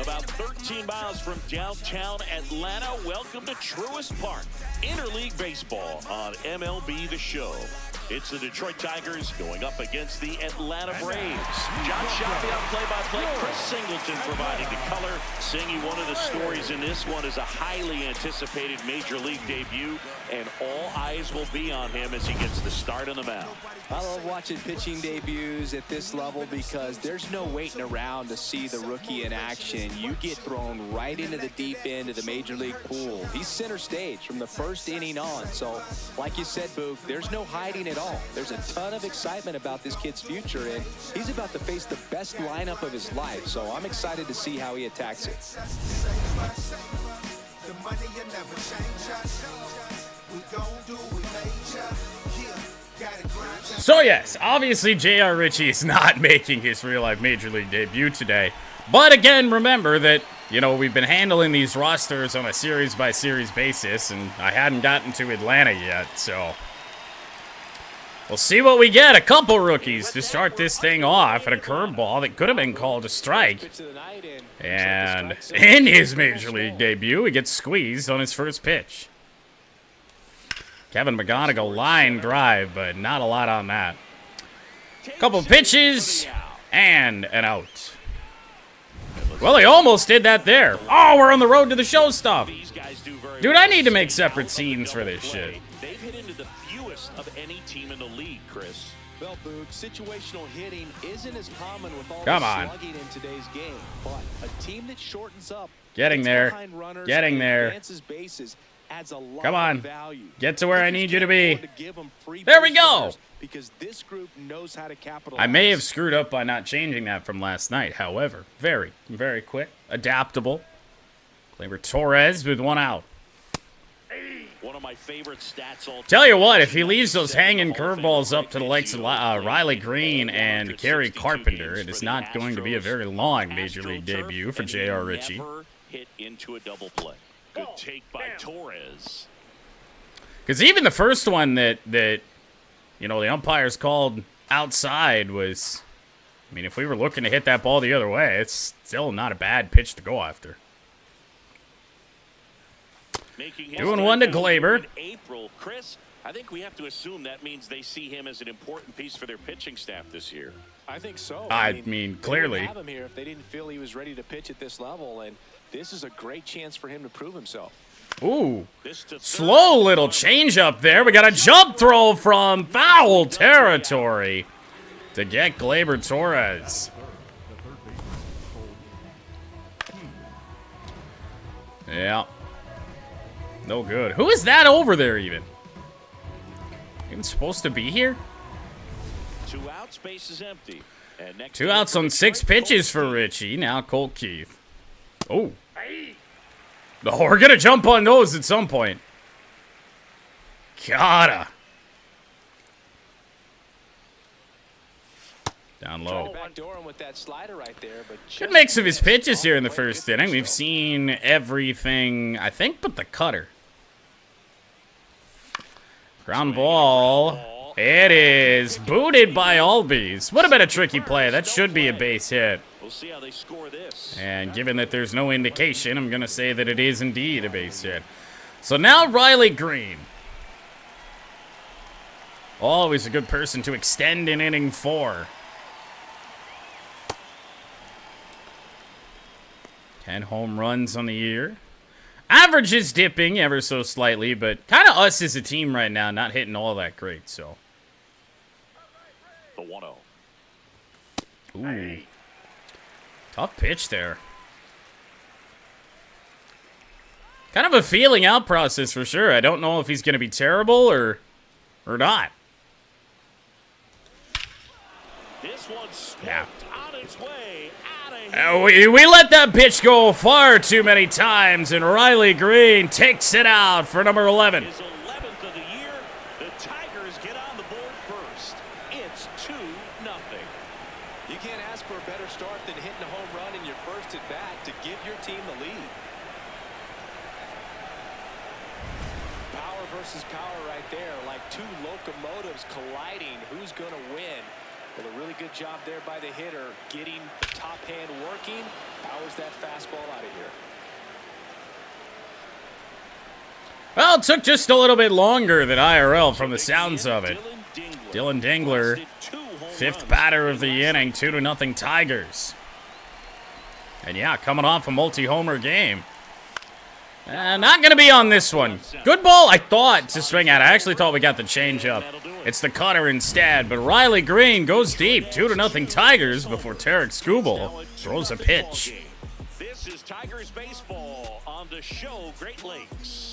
About 13 miles from downtown Atlanta, welcome to Truist Park. Interleague Baseball on MLB The Show. It's the Detroit Tigers going up against the Atlanta Braves. John Shelby on play-by-play. Chris Singleton providing the color. Singy, one of the stories in this one is a highly anticipated Major League debut, and all eyes will be on him as he gets the start on the mound. I love watching pitching debuts at this level because there's no waiting around to see the rookie in action. You get thrown right into the deep end of the Major League pool. He's center stage from the first inning on. So, like you said, Boog, there's no hiding at all. There's a ton of excitement about this kid's future, and he's about to face the best lineup of his life. So I'm excited to see how he attacks it. So yes, obviously J.R. Ritchie is not making his real-life Major League debut today. But again, remember that, you know, we've been handling these rosters on a series-by-series basis, and I hadn't gotten to Atlanta yet, so we'll see what we get. A couple rookies to start this thing off, and a curveball that could have been called a strike. And in his Major League debut, he gets squeezed on his first pitch. Kevin McGonigal line drive, but not a lot on that. Couple pitches, and an out. Well, he almost did that there. Oh, we're on the road to the show stuff. Dude, I need to make separate scenes for this shit. They've hit into the fewest of any team in the league, Chris. Well, Boog, situational hitting isn't as common with all Come the on. slugging in today's game. But a team that shortens up, Getting there. runners, Getting there. advances bases, adds a lot Come on. of value. Get to where I need you to be. There There we go. Because this group knows how to capitalize. I may have screwed up by not changing that from last night. However, very, very quick. Adaptable. Gleyber Torres with one out. One of my favorite stats all Tell you what, if he leaves those hanging curveballs up to the likes of Riley Greene and Kerry Carpenter, it is not going to be a very long Major League debut for J.R. Ritchie. Never hit into a double play. Good take by Torres. Because even the first one that you know, the umpires called outside was, I mean, if we were looking to hit that ball the other way, it's still not a bad pitch to go after. Doing one to Gleyber. April, Chris, I think we have to assume that means they see him as an important piece for their pitching staff this year. I think so. I mean, clearly. They wouldn't have him here if they didn't feel he was ready to pitch at this level, and this is a great chance for him to prove himself. Ooh, slow little change up there. We got a jump throw from foul territory to get Gleyber Torres. Yeah. No good. Who is that over there even? Even supposed to be here? 2 outs, base is empty. And next 2 outs on 6 pitches for Ritchie. Now Colt Keith. Oh. No, we're going to jump on those at some point. Gotta. Down low. Good mix of his pitches here in the first inning. We've seen everything, I think, but the cutter. Ground ball. It is booted by Albies. Would have been a tricky play. That should be a base hit. We'll see how they score this. And given that there's no indication, I'm going to say that it is indeed a base hit. So now Riley Greene. Always a good person to extend an inning for. 10 home runs on the year. Average is dipping ever so slightly, but kind of us as a team right now not hitting all that great, so. The 1-0. Ooh. Tough pitch there. Kind of a feeling out process for sure. I don't know if he's going to be terrible or not. This one's Yeah. on its way out of We here. let that pitch go far too many times, and Riley Greene takes it out for number 11. His 11th of the year. The Tigers get on the board first. It's 2-0. You can't ask for a better start than hitting a home run in your first at bat to give your team the lead. Power versus power right there, like two locomotives colliding. Who's going to win? Well, a really good job there by the hitter, getting top hand working. Powers that fastball out of here. Well, it took just a little bit longer than IRL from the sounds of it. Dylan Dingler, 5th batter of the inning, 2-0 Tigers. And yeah, coming off a multi-homer game. Not going to be on this one. Good ball, I thought, to swing at. I actually thought we got the changeup. It's the cutter instead, but Riley Greene goes deep. 2-0 Tigers before Tarek Skubal throws a pitch. This is Tigers baseball on the show Great Lakes.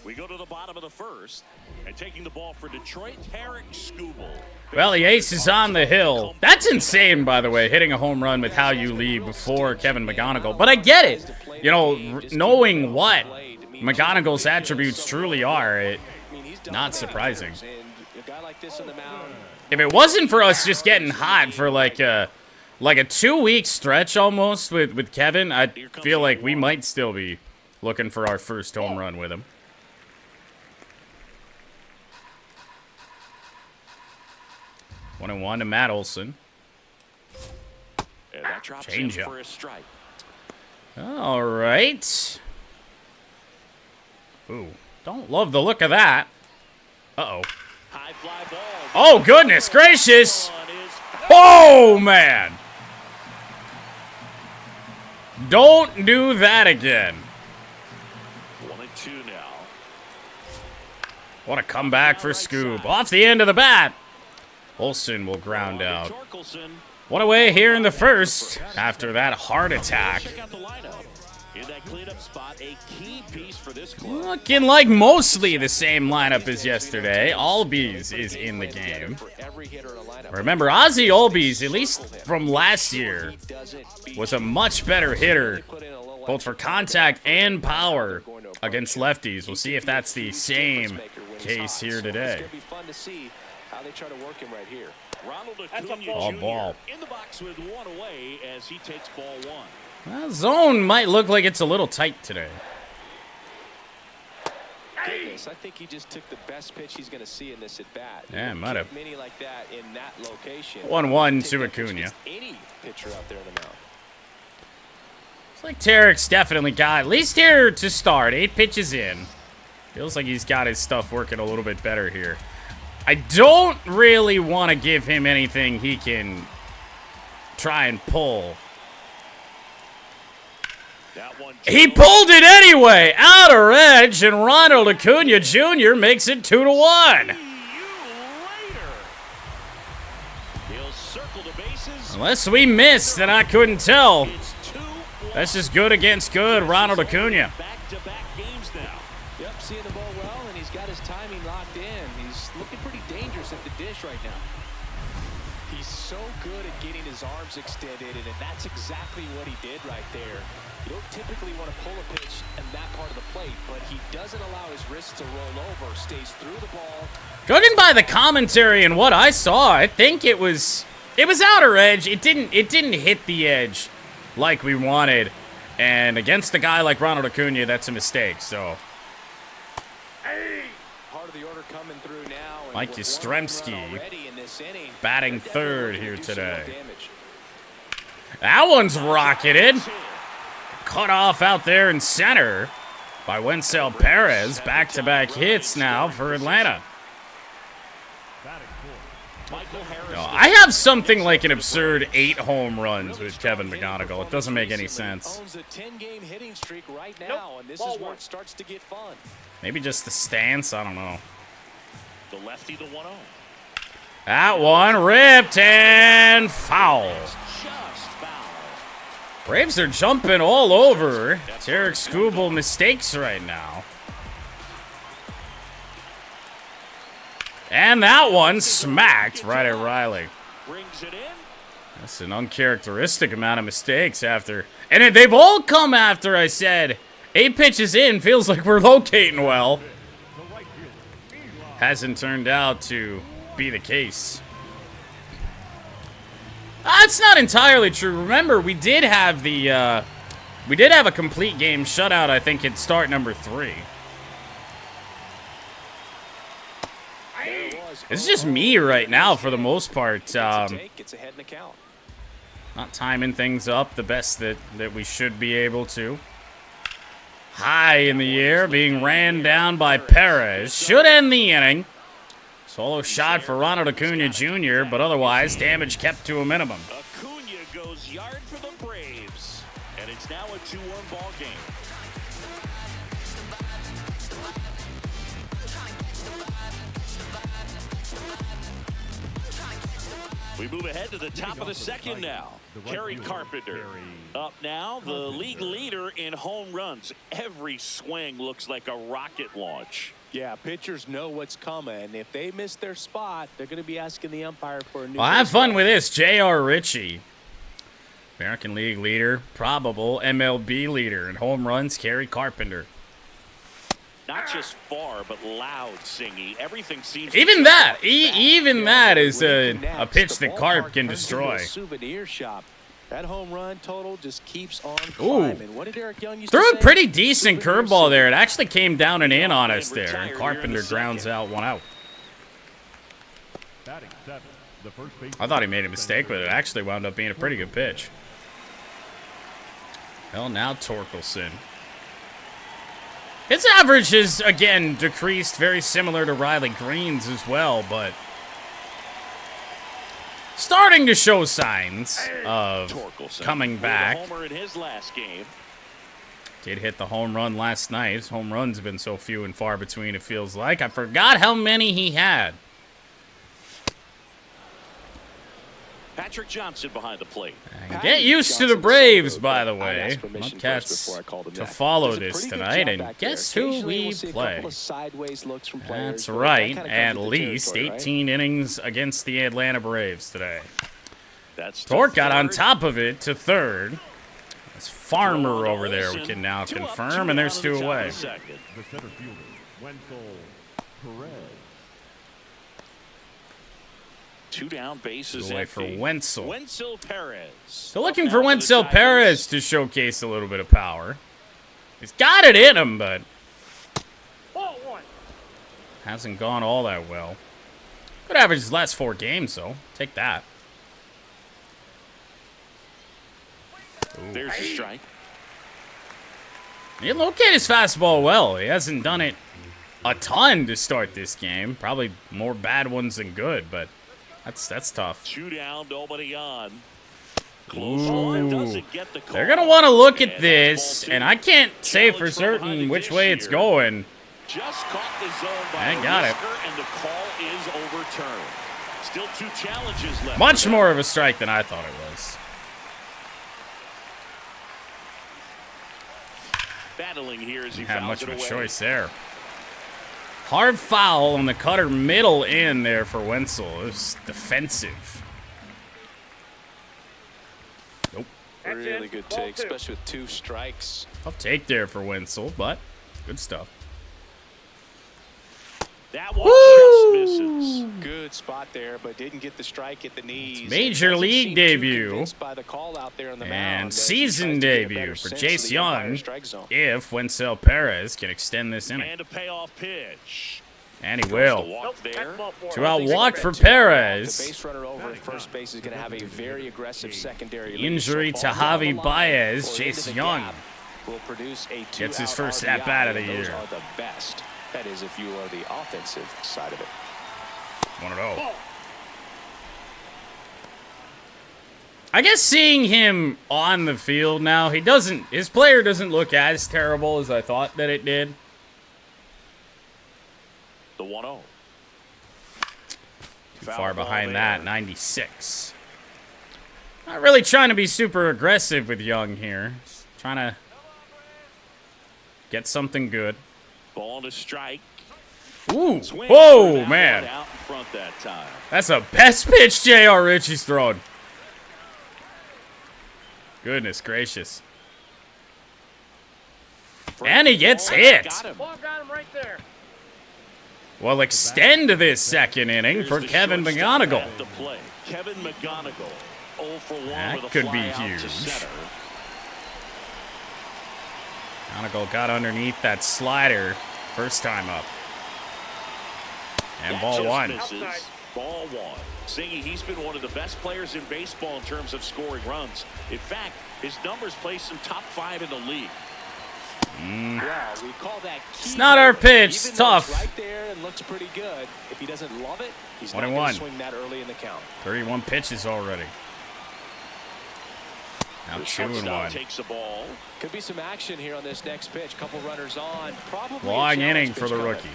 We go to the bottom of the first, and taking the ball for Detroit, Tarek Skubal. Well, the ace is on the hill. That's insane, by the way, hitting a home run with how you lead before Kevin McGonigal. But I get it. You know, knowing what McGonigal's attributes truly are, not surprising. If it wasn't for us just getting hot for like a 2-week stretch almost with Kevin, I feel like we might still be looking for our first home run with him. 1-1 to Matt Olson. And that drops Change in up. for a strike. All right. Ooh, don't love the look of that. Uh-oh. High fly ball. Oh, goodness gracious. Oh, man. Don't do that again. 1-2 now. What a comeback for Scoob. Off the end of the bat. Olsen will ground out. One away here in the first after that heart attack. Check out the lineup. In that cleanup spot, a key piece for this club. Looking like mostly the same lineup as yesterday. Albies is in the game. Remember, Ozzie Albies, at least from last year, was a much better hitter, both for contact and power against lefties. We'll see if that's the same case here today. How they try to work him right here. Ball. In the box with one away as he takes ball one. Well, zone might look like it's a little tight today. Goodness, I think he just took the best pitch he's going to see in this at bat. Yeah, might have. Many like that in that location. 1-1 to Acuna. Any pitcher out there in the mound. It's like Tarek's definitely got, at least here to start, 8 pitches in. Feels like he's got his stuff working a little bit better here. I don't really want to give him anything he can try and pull. He pulled it anyway! Outer edge, and Ronald Acuna Jr. makes it 2-1. Unless we missed, then I couldn't tell. This is good against good, Ronald Acuna. Yep, seeing the ball well, and he's got his timing locked in. He's looking pretty dangerous at the dish right now. He's so good at getting his arms extended, and that's exactly what he did right there. You don't typically want to pull a pitch in that part of the plate, but he doesn't allow his wrists to roll over, stays through the ball. Judging by the commentary and what I saw, I think it was outer edge. It didn't hit the edge like we wanted. And against a guy like Ronald Acuna, that's a mistake, so. Part of the order coming through now. Mike Yastrzemski batting third here today. That one's rocketed. Cut off out there in center by Wencel Perez. Back-to-back hits now for Atlanta. I have something like an absurd 8 home runs with Kevin McGonigal. It doesn't make any sense. Owns a 10-game hitting streak right now, and this is where it starts to get fun. Maybe just the stance. I don't know. The lefty, the 1-0. That one ripped and foul. Braves are jumping all over Tarek Skubal mistakes right now. And that one smacked right at Riley. That's an uncharacteristic amount of mistakes after. And they've all come after I said 8 pitches in. Feels like we're locating well. Hasn't turned out to be the case. That's not entirely true. Remember, we did have the we did have a complete game shutout, I think, at start number 3. It's just me right now for the most part. Not timing things up the best that we should be able to. High in the air, being ran down by Perez. Should end the inning. Solo shot for Ronald Acuna Jr., but otherwise, damage kept to a minimum. Acuna goes yard for the Braves, and it's now a 2-1 ball game. We move ahead to the top of the second now. Kerry Carpenter up now, the league leader in home runs. Every swing looks like a rocket launch. Yeah, pitchers know what's coming. If they miss their spot, they're going to be asking the umpire for a new. Well, have fun with this. J.R. Ritchie, American League leader, probable MLB leader in home runs, Kerry Carpenter. Not just far, but loud, Singy. Everything seems. Even that, even that is a pitch that Carp can destroy. Souvenir shop. That home run total just keeps on climbing. What did Eric Young used to Threw say? a pretty decent curveball there. It actually came down and in on us there, and Carpenter grounds out 1 out. I thought he made a mistake, but it actually wound up being a pretty good pitch. Well, now Torkelson. His average is, again, decreased, very similar to Riley Greene's as well, but starting to show signs of coming back. Did hit the home run last night. His home runs have been so few and far between, it feels like. I forgot how many he had. Patrick Johnson behind the plate. And get used to the Braves, by the way. Mudcats to follow this tonight, and guess who we play? That's right, at least 18 innings against the Atlanta Braves today. Torque got on top of it to third. That's Farmer over there, we can now confirm, and there's 2 away. Two down, bases away for Wenzel. Wenzel Perez. Still looking for Wenzel Perez to showcase a little bit of power. He's got it in him, but hasn't gone all that well. Good average his last 4 games, though. Take that. Ooh. There's a strike. He located his fastball well. He hasn't done it a ton to start this game. Probably more bad ones than good, but that's tough. 2 down, nobody on. Close one, doesn't get the call. They're going to want to look at this, and I can't say for certain which way it's going. Just caught the zone by and got it. And the call is overturned. Still 2 challenges left. Much more of a strike than I thought it was. Battling here as he Had fouls much it of a away. choice there. Hard foul on the cutter middle in there for Wenzel. It was defensive. Nope. Really good take, especially with 2 strikes. Tough take there for Wenzel, but good stuff. That one just misses. Good spot there, but didn't get the strike at the knees. Major league debut by the call out there on the and mound, season debut for Chase Young if Wenzel Perez can extend this inning. And a payoff pitch. And he will. 2-out walk for Perez. The base runner over at first base is going to have a very aggressive secondary. Injury to Javi Baez. Chase Young will produce a gets his first at-bat of the year. Those are the best. That is, if you are the offensive side of it. 1-0. I guess seeing him on the field now, his player doesn't look as terrible as I thought that it did. The 1-0. Too far behind that, 96. Not really trying to be super aggressive with Young here. Just trying to get something good. Ball to strike. Ooh. Whoa, man. Out in front that time. That's the best pitch J.R. Ritchie's thrown. Goodness gracious. And he gets hit. Got him right there. Well, extend this second inning for Kevin McGonigal. Kevin McGonigal. 0 for 1 That with a could be fly out huge. to center. McGonigal got underneath that slider first time up. And That ball just one. misses. Ball one. Singy, he's been one of the best players in baseball in terms of scoring runs. In fact, his numbers place him top 5 in the league. Yeah, we call that key. It's not our pitch. It's Even though tough. it's right there and looks pretty good. If he doesn't love it, he's not 21. going to swing that early in the count. 31 pitches already. Now 2 and Shortstop 1. takes the ball. Could be some action here on this next pitch. Couple runners on. Probably a Long challenge inning pitch for the coming. rookie.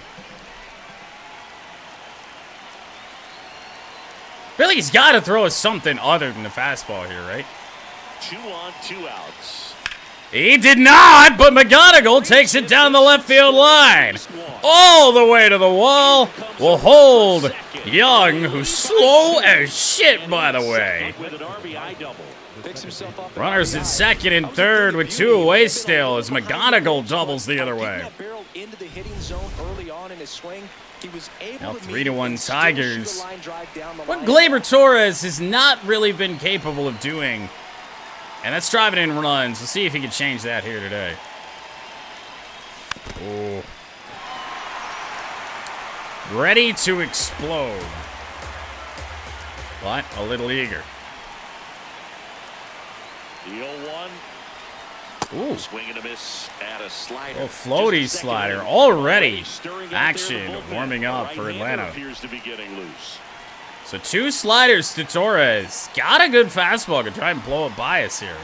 I feel like he's got to throw us something other than the fastball here, right? 2 on, 2 outs. He did not, but McGonigal takes it down the left field line. All the way to the wall. Will hold Young, who's slow as shit, by the way. With an RBI double. Picks himself up. Runners at second and third with 2 away still as McGonigal doubles the other way. That barrel into the hitting zone early on in his swing. He was able Now to 3-1 still Tigers. shoot a line drive down the What line. Gleyber Torres has not really been capable of doing, and that's driving in runs. We'll see if he can change that here today. Oh. Ready to explode. But a little eager. The 0-1. Ooh. Swing and a miss at a slider. Oh, floaty Just a second slider in. already. Stirring out there Action in the bullpen. warming up for Right-hander Atlanta. appears to be getting loose. So 2 sliders to Torres. Got a good fastball. Could try and blow a bias here.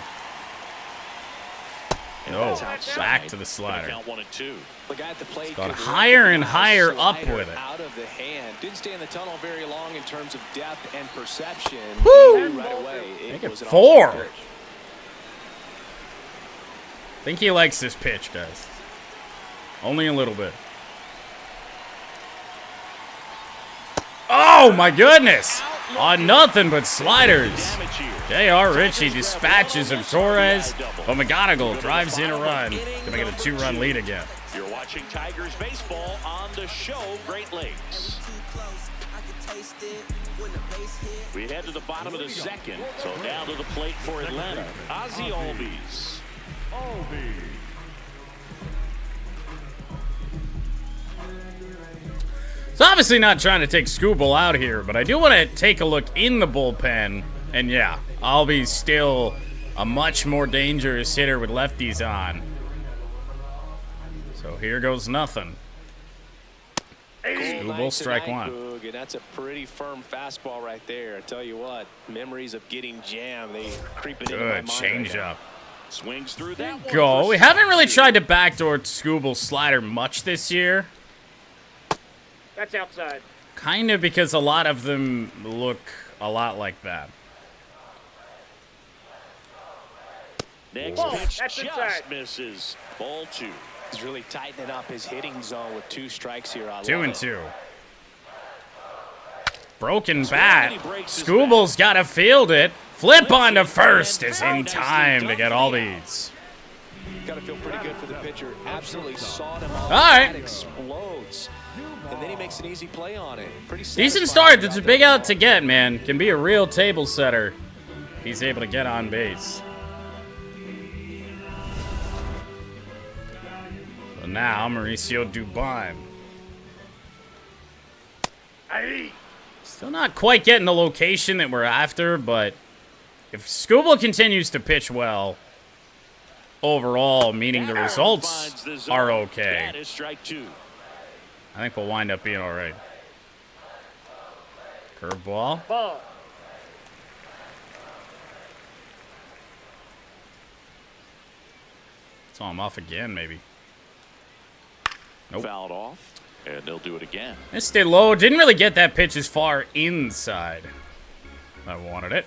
No, back to the slider. Count 1 and 2. The guy at the plate Gone could higher really and get higher a up slider with it. Out of the hand. Didn't stay in the tunnel very long in terms of depth and perception. Woo! He knew right away. Make it was an 4. off-speed pitch. I think he likes this pitch, guys. Only a little bit. Oh, my goodness. On nothing but sliders. Damage here. J.R. Ritchie dispatches of Torres, but McGonigal drives in a run to make it a 2-run lead again. You're watching Tigers baseball on the show Great Lakes. We head to the bottom of the second. So now to the plate for Atlanta. Ozzie Albies. So obviously not trying to take Scooble out here, but I do want to take a look in the bullpen. And yeah, Albies still a much more dangerous hitter with lefties on. So here goes nothing. Scooble, strike 1. Boog, and that's a pretty firm fastball right there. I tell you what, memories of getting jammed, they creep it into my Good mind right changeup. now. Swings through that one. Go. for We haven't really strike tried to backdoor Scooble's slider much this year. That's outside. Kind of because a lot of them look a lot like that. Next Ball. pitch That's just inside. misses. Ball 2. He's really tightening up his hitting zone with 2 strikes here. I 2 love and it. 2. Broken bat. he breaks his Scooble's got to field it. Flip on to first is in time to get all these. Got to feel pretty good for the pitcher. Absolutely sawed him off. All right. That explodes. And then he makes an easy play on it. Pretty Decent satisfying start. That's a out big there. out to get, man. Can be a real table setter. He's able to get on base. So now Mauricio Dubon. Still not quite getting the location that we're after, but if Scooble continues to pitch well overall, meaning the results Finds the zone. are okay, That is strike 2. I think we'll wind up being all right. Curveball. Ball. Saw him off again, maybe. Nope. Fouled off, and they'll do it again. Missed it low. Didn't really get that pitch as far inside. I wanted it.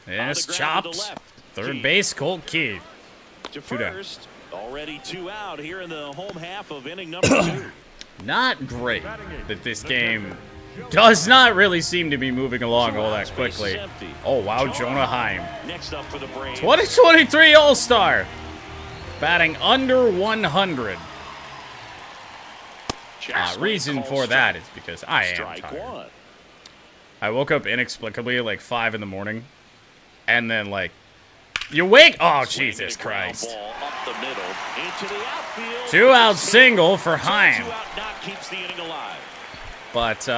Yes, On the ground to the chopped. left. Third Keith. base, Colt Keith. To Two down. first, already 2 out here in the home half of inning number 2. Not great that this game does not really seem to be moving along all that quickly. Oh, wow, Jonah Heim. Next up for the Braves. 2023 All-Star. Batting under 100. Check swing, Reason call for strike. that is because I am Strike tired. 1. I woke up inexplicably at like 5 in the morning. And then like, you wake, oh Jesus Christ. 2-out single for Heim. But,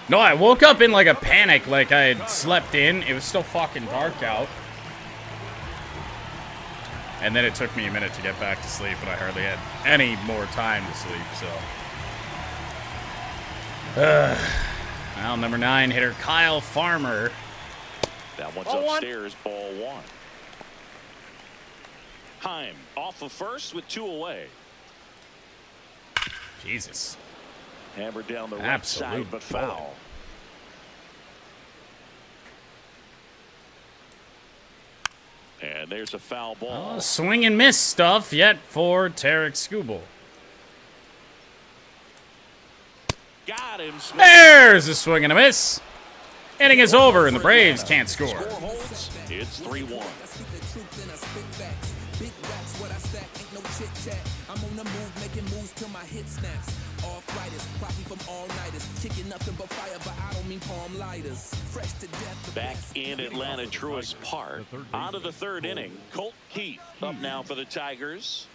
no, I woke up in like a panic, like I had slept in. It was still fucking dark out. And then it took me a minute to get back to sleep, and I hardly had any more time to sleep, so. Well, number 9 hitter Kyle Farmer. That one's upstairs, ball 1. Heim off of first with 2 away. Jesus. Hammered down the right Absolute side, but foul. And there's a foul ball. Swing and miss stuff yet for Tarek Skubal. Got him. There's a swing and a miss. Inning is over, and the Braves can't score. It's 3-1. Back in Atlanta, Truist Park. On to the 3rd inning. Colt Keith up now for the Tigers.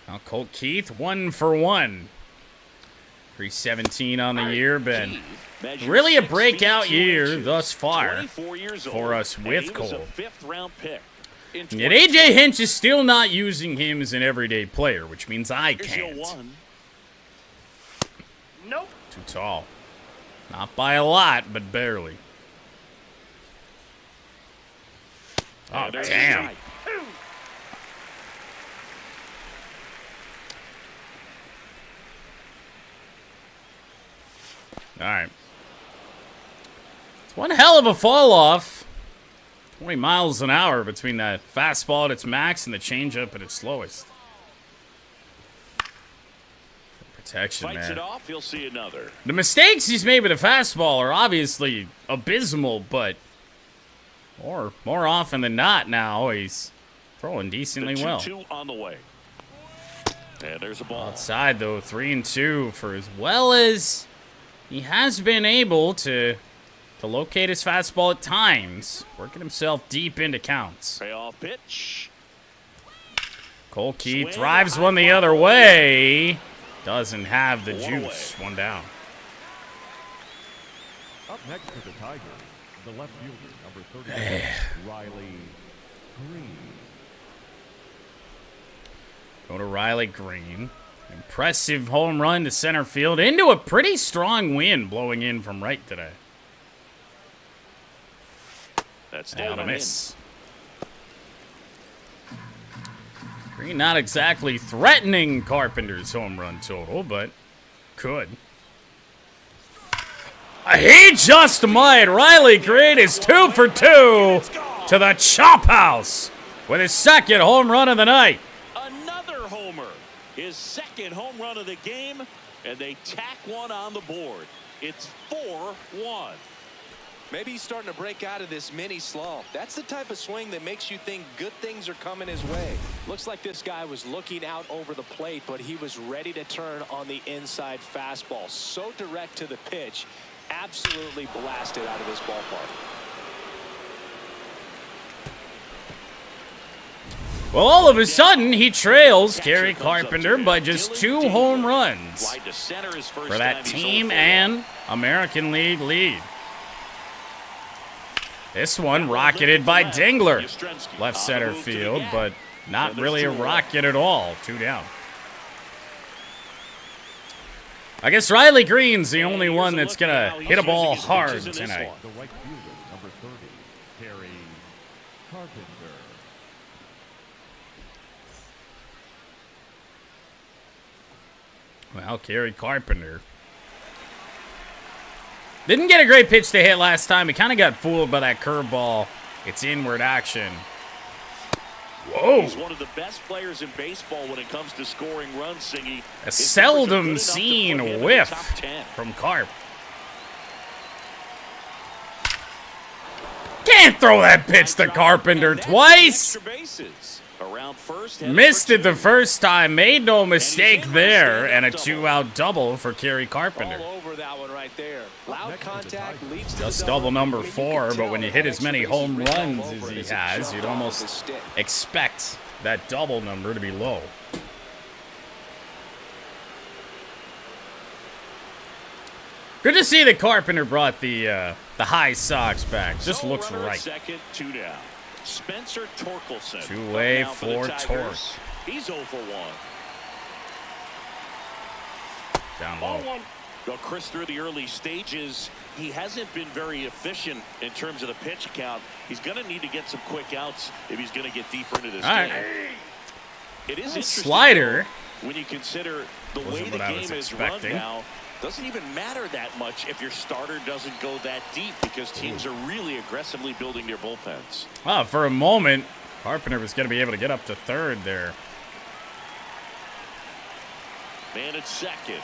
Now Colt Keith, 1 for 1. 317 on the year, been really a breakout year thus far for us with Cole. And yet AJ Hinch is still not using him as an everyday player, which means I can't. Nope. Too tall. Not by a lot, but barely. Oh, damn. All right. It's one hell of a fall off. 20 miles an hour between that fastball at its max and the changeup at its slowest. Protection, Fights man. it off, you'll see another. The mistakes he's made with the fastball are obviously abysmal, but more often than not now he's throwing decently well. 2-2 on the way. And there's a ball. Outside though, 3-2 for as well as he has been able to locate his fastball at times, working himself deep into counts. Payoff pitch. Cole Keith drives one the other way. Doesn't have the juice. One down. Up next for the Tigers, the left fielder, number 30, Riley Greene. Go to Riley Greene. Impressive home run to center field into a pretty strong wind blowing in from right today. That's down a miss. Greene not exactly threatening Carpenter's home run total, but could. He just might. Riley Greene is 2 for 2 to the chop house with his 2nd home run of the night. Another homer. His 2nd home run of the game, and they tack one on the board. It's 4-1. Maybe he's starting to break out of this mini slump. That's the type of swing that makes you think good things are coming his way. Looks like this guy was looking out over the plate, but he was ready to turn on the inside fastball. So direct to the pitch, absolutely blasted out of this ballpark. Well, all of a sudden, he trails Gary Carpenter by just 2 home runs for that team and American League lead. This one rocketed by Dingler. Left center field, but not really a rocket at all. 2 down. I guess Riley Greene's the only one that's going to hit a ball hard tonight. The right fielder, number 30, Gary Carpenter. Well, Gary Carpenter didn't get a great pitch to hit last time. He kind of got fooled by that curveball. It's inward action. Whoa. He's one of the best players in baseball when it comes to scoring runs, Singy. A seldom seen whiff from Carp. Can't throw that pitch to Carpenter twice. Around first. Missed it the first time. Made no mistake there. And a 2-out double for Kerry Carpenter. All over that one right there. Loud contact leads to Just the double number You 4, can but tell when you that hit as many extra home base is runs all as over he it. It's has, just you'd off almost the stick. expect that double number to be low. Good to see that Carpenter brought the high socks back. Just looks Runner at right. Second, 2 down. Spencer Torkelson. Two-way Up now for the Tigers. Torque. He's 0 for 1. Down Ball low. 1. Well, Chris, through the early stages, he hasn't been very efficient in terms of the pitch count. He's going to need to get some quick outs if he's going to get deeper into this All right. game. It is interesting, Slider. though, when you consider the way Wasn't the what I game was is run expecting. now. Doesn't even matter that much if your starter doesn't go that deep because teams are really aggressively building their bullpens. Well, for a moment, Carpenter was going to be able to get up to third there. Man at second.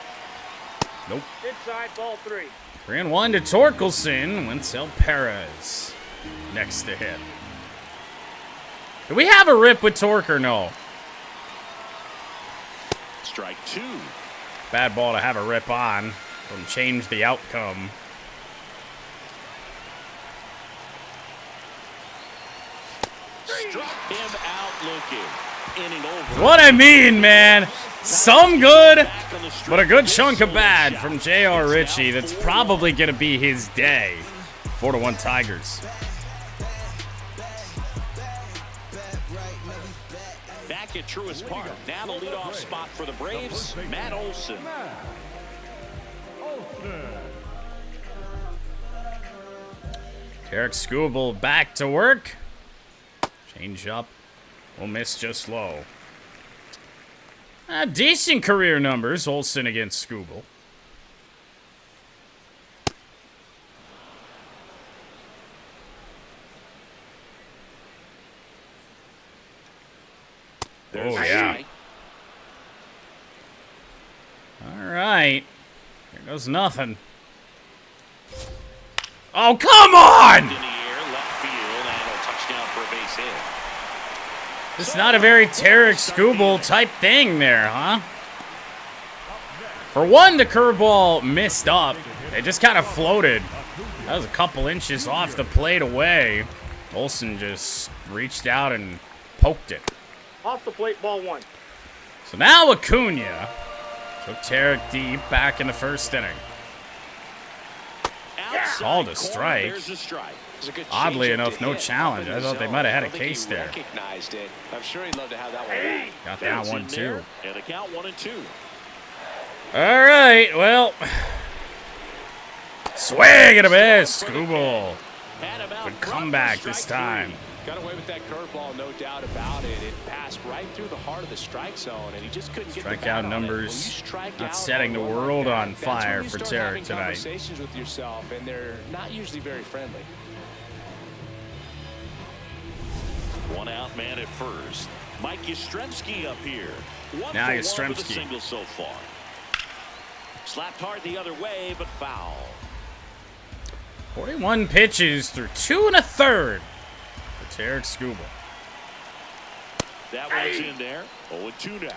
Nope. Inside, ball 3. 3-1 to Torkelson. Winsel Perez next to hit. Do we have a rip with Torque or no? Strike 2. Bad ball to have a rip on. Will change the outcome. Struck him out looking. Inning over. What I mean, man. Some good, but a good chunk of bad from J.R. Ritchie. That's probably going to be his day. 4-1 Tigers. Back at Truist Park. Now the leadoff spot for the Braves, Matt Olson. Derek Skubal back to work. Change up. Will miss just low. Decent career numbers, Olson against Skubal. There's Oh, a yeah. strike. All right. Here goes nothing. Oh, come on! In the air, left field, and a touchdown for a base hit. It's not a very Derek Skubal type thing there, huh? For one, the curveball missed up. It just kind of floated. That was a couple inches off the plate away. Olson just reached out and poked it. Off the plate, ball 1. So now Acuna took Tarek deep back in the first inning. Outside Called a corner, strike. There's a strike. It's a good Oddly changeup enough, to no hit. challenge. Up in I the thought they zone. might have had I a don't think case he there. recognized it. I'm sure he'd love to have that one. Got that That's one in too. there, and a count 1-2. All right, well. Swing and a miss. Skubal. Had him out Good front comeback for this strike time. 3. Got away with that curveball, no doubt about it. It passed right through the heart of the strike zone, and he just couldn't get the bat Strikeout on it. numbers When you strike not out setting the on one world like on that, that's fire when you for start Tarek having tonight. Conversations with yourself, and they're not usually very friendly. One out man at first. Mike Yastrzemski up here. One Now for one with a Yastrzemski. single so far. Slapped hard the other way, but foul. 41 pitches through 2 1/3 for Tarek Skubal. That one's in there. 0-2 now.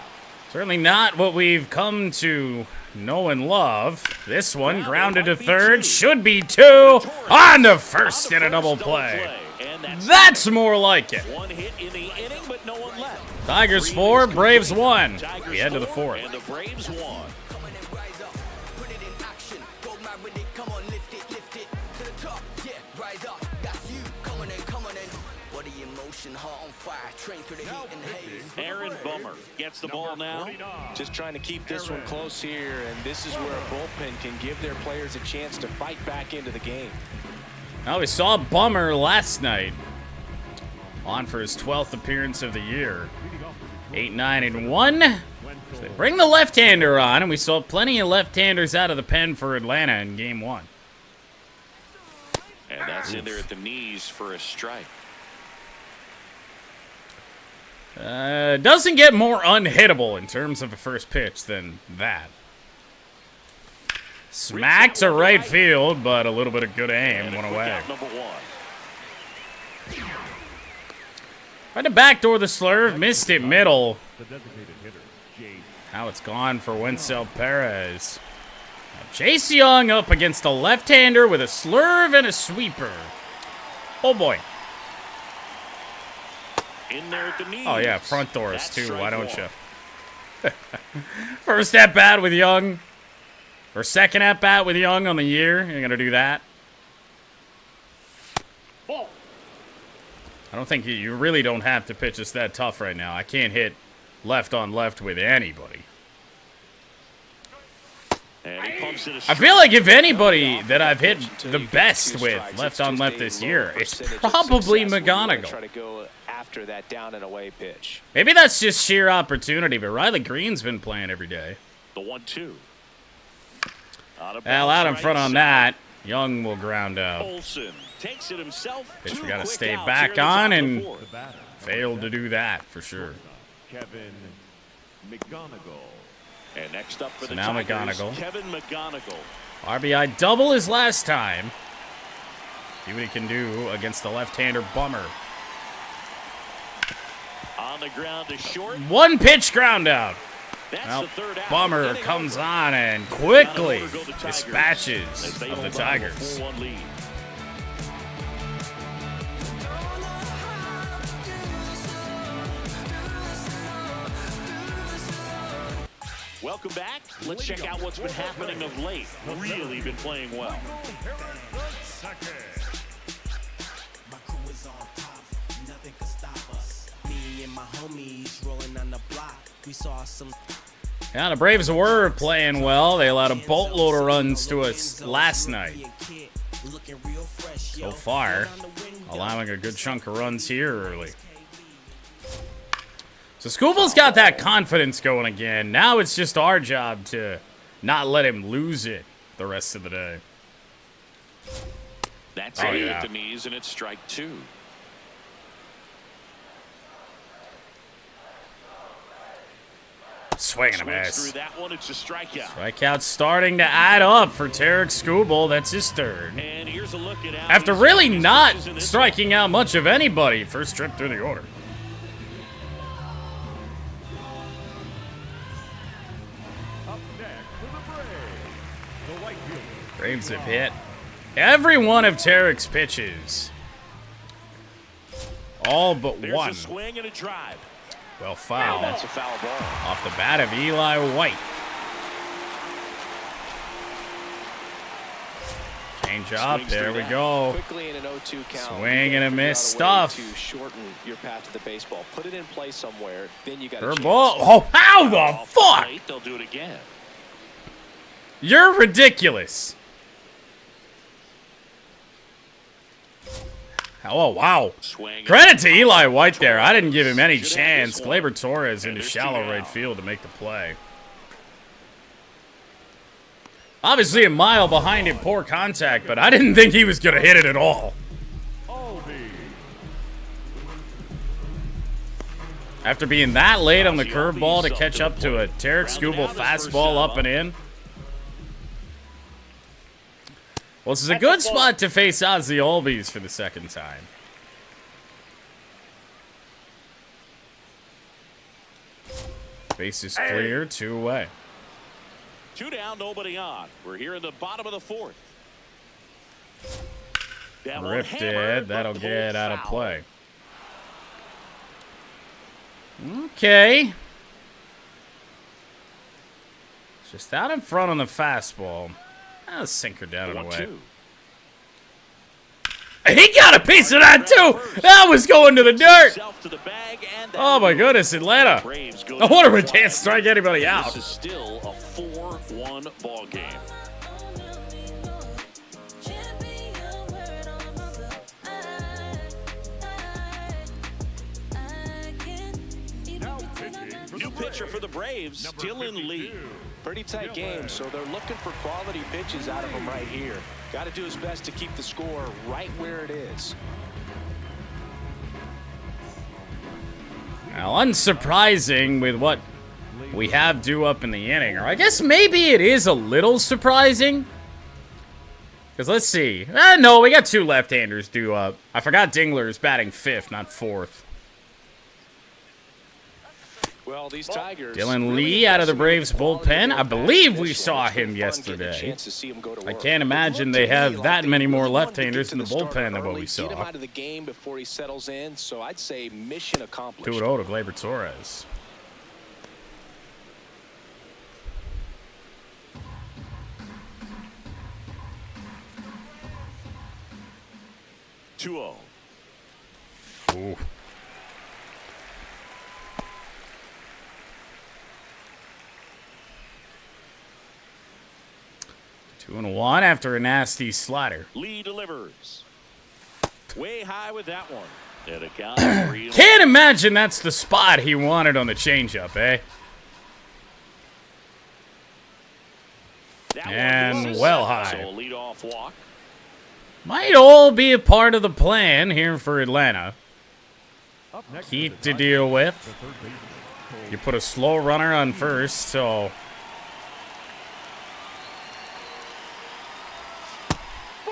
Certainly not what we've come to know and love. This one grounded to third. Should be 2 on the first in a double play. And That's more like it. one hit in the inning, but no one left. Tigers Green 4, is Braves complete. 1. Tigers The end of the 4, fourth. and the Braves 1. Aaron Bummer gets the ball now. Just trying to keep this one close here, and this is where a bullpen can give their players a chance to fight back into the game. Now we saw Bummer last night. On for his 12th appearance of the year. 8-9-1. So they bring the left-hander on, and we saw plenty of left-handers out of the pen for Atlanta in Game 1. And that's in there at the knees for a strike. Doesn't get more unhittable in terms of a first pitch than that. Smack to right field, but a little bit of good aim And a went quick away. out number 1. Tried to backdoor the slurve, missed it middle. The designated hitter, Jace. Now it's gone for Winsell Perez. Now Chase Young up against a left-hander with a slurve and a sweeper. Oh boy. In there at the knees. Oh yeah, front doors That's too. strike Why don't one. you? First at bat with Young, or second at bat with Young on the year. You're gonna do that. Ball. I don't think you really don't have to pitch us that tough right now. I can't hit left on left with anybody. And he pumps it I feel like if anybody that I've hit the best with left on left this year, it's probably McGonigal. Try to go after that down and away pitch. Maybe that's just sheer opportunity, but Riley Greene's been playing every day. the 1-2. Well, out in front on that. Young will ground out. Olsen takes it himself. Pitch we Two got to quick stay outs back here in the top on of the and fourth. The batter, failed to do that for sure. Kevin McGonigal. And next up for So the now Tigers, McGonigal. Kevin McGonigal. RBI double his last time. See what he can do against the left-hander Bummer. On the ground to short. One pitch ground out. That's Well, the third out. Bummer Getting comes over. on and quickly Down to go the Tigers dispatches as they of the hold on to a Tigers. 4-1 lead. Welcome back. Let's check out what's been happening of late. Really been playing well. My crew is on top, nothing can stop us. Me and my homies rolling on the block. We saw some Yeah, the Braves were playing well. They allowed a boatload of runs to us last night. So far, allowing a good chunk of runs here early. So Scooble's got that confidence going again. Now it's just our job to not let him lose it the rest of the day. That's Oh, it yeah. at the knees, and it's strike two. Swing and a Swings miss. through that one. It's a strikeout. Strikeout starting to add up for Tarek Scooble. That's his third. And here's a look at how After he's really got his not pitches in this striking out much of anybody first trip through the order. Up next for the Braves, the right fielder. Braves have hit every one of Tarek's pitches. All but There's one. a swing and a drive. Well fouled. That's a foul ball. Off the bat of Eli White. Change up. Swings There through we that. go. Quickly in an 0-2 count. Swing you and a gotta miss figure out a way stuff. To shorten your path to the baseball. Put it in play somewhere. Then you got a Curveball. chance. Oh, how the Off the fuck? plate, they'll do it again. You're ridiculous. Oh, wow. Swing. and- Credit to Eli White there. I didn't give him any Should have chance. this one. Gleyber Torres And into there's two shallow down. right field to make the play. Obviously a mile behind him, poor contact, but I didn't think he was going to hit it at all. Aldi. After being that late on the curveball to catch up to a Tarek Scooble fastball up and in. Well, this is a good spot to face Ozzy Albies for the second time. Base is clear, 2 away. 2 down, nobody on. We're here in the bottom of the fourth. That one Ripped hammered, it. That'll but get pulled out of foul. play. Okay. Just out in front on the fastball. I'll sinker down and away. 1-2. He got a piece of that too. That was going to the dirt. Himself to the bag, and that Oh my goodness, Atlanta. Braves go No down wonder we twice. can't strike anybody out. This is still a 4-1 ball game. Now pitching for New the pitcher for the Braves, Number Dylan Lee. 52. Pretty tight game, so they're looking for quality pitches out of him right here. Got to do his best to keep the score right where it is. Now, unsurprising with what we have due up in the inning. Or I guess maybe it is a little surprising. Because let's see. No, we got 2 left-handers due up. I forgot Dingler's batting 5th, not 4th. Well, these Tigers Dylan really Lee out of the impressed me Braves with the quality bullpen. of I their believe bat we this saw one. It's been him fun getting a yesterday. chance to see him go to I work. can't It imagine looked they to me have like that they many more really wanted to get left-handers to in the starter bullpen than what early, we Get him saw. out of the game before he settles in, so I'd say mission accomplished. 2-0 to Gleyber Torres. Ooh. Two and one after a nasty slider. Lee delivers. Way high with that one. And a count. Can't imagine that's the spot he wanted on the changeup, eh? That one And misses. well high. So a leadoff walk. Might all be a part of the plan here for Atlanta. Up next Keith for to the deal Tigers, with. the third baseman, Cole. You put a slow runner on first, so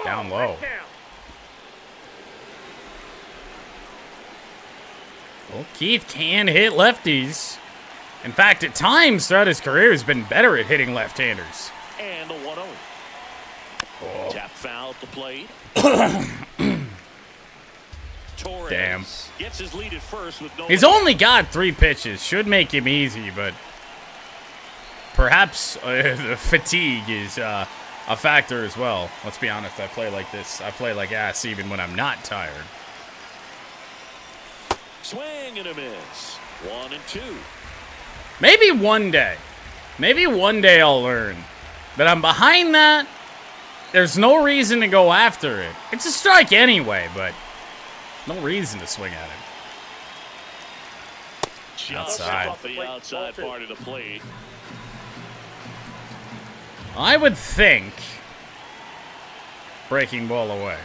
down low. Down. Well, Keith can hit lefties. In fact, at times throughout his career, he's been better at hitting left-handers. And a 1-0. Tap foul at the plate. Torres Damn. gets his lead at first with no. He's only got 3 pitches. Should make him easy, but perhaps the fatigue is a factor as well. Let's be honest, I play like this. I play like ass even when I'm not tired. Swing and a miss. 1-2. Maybe one day I'll learn that I'm behind that. There's no reason to go after it. It's a strike anyway, but no reason to swing at it. Just Outside. off the outside part of the plate. I would think breaking ball away.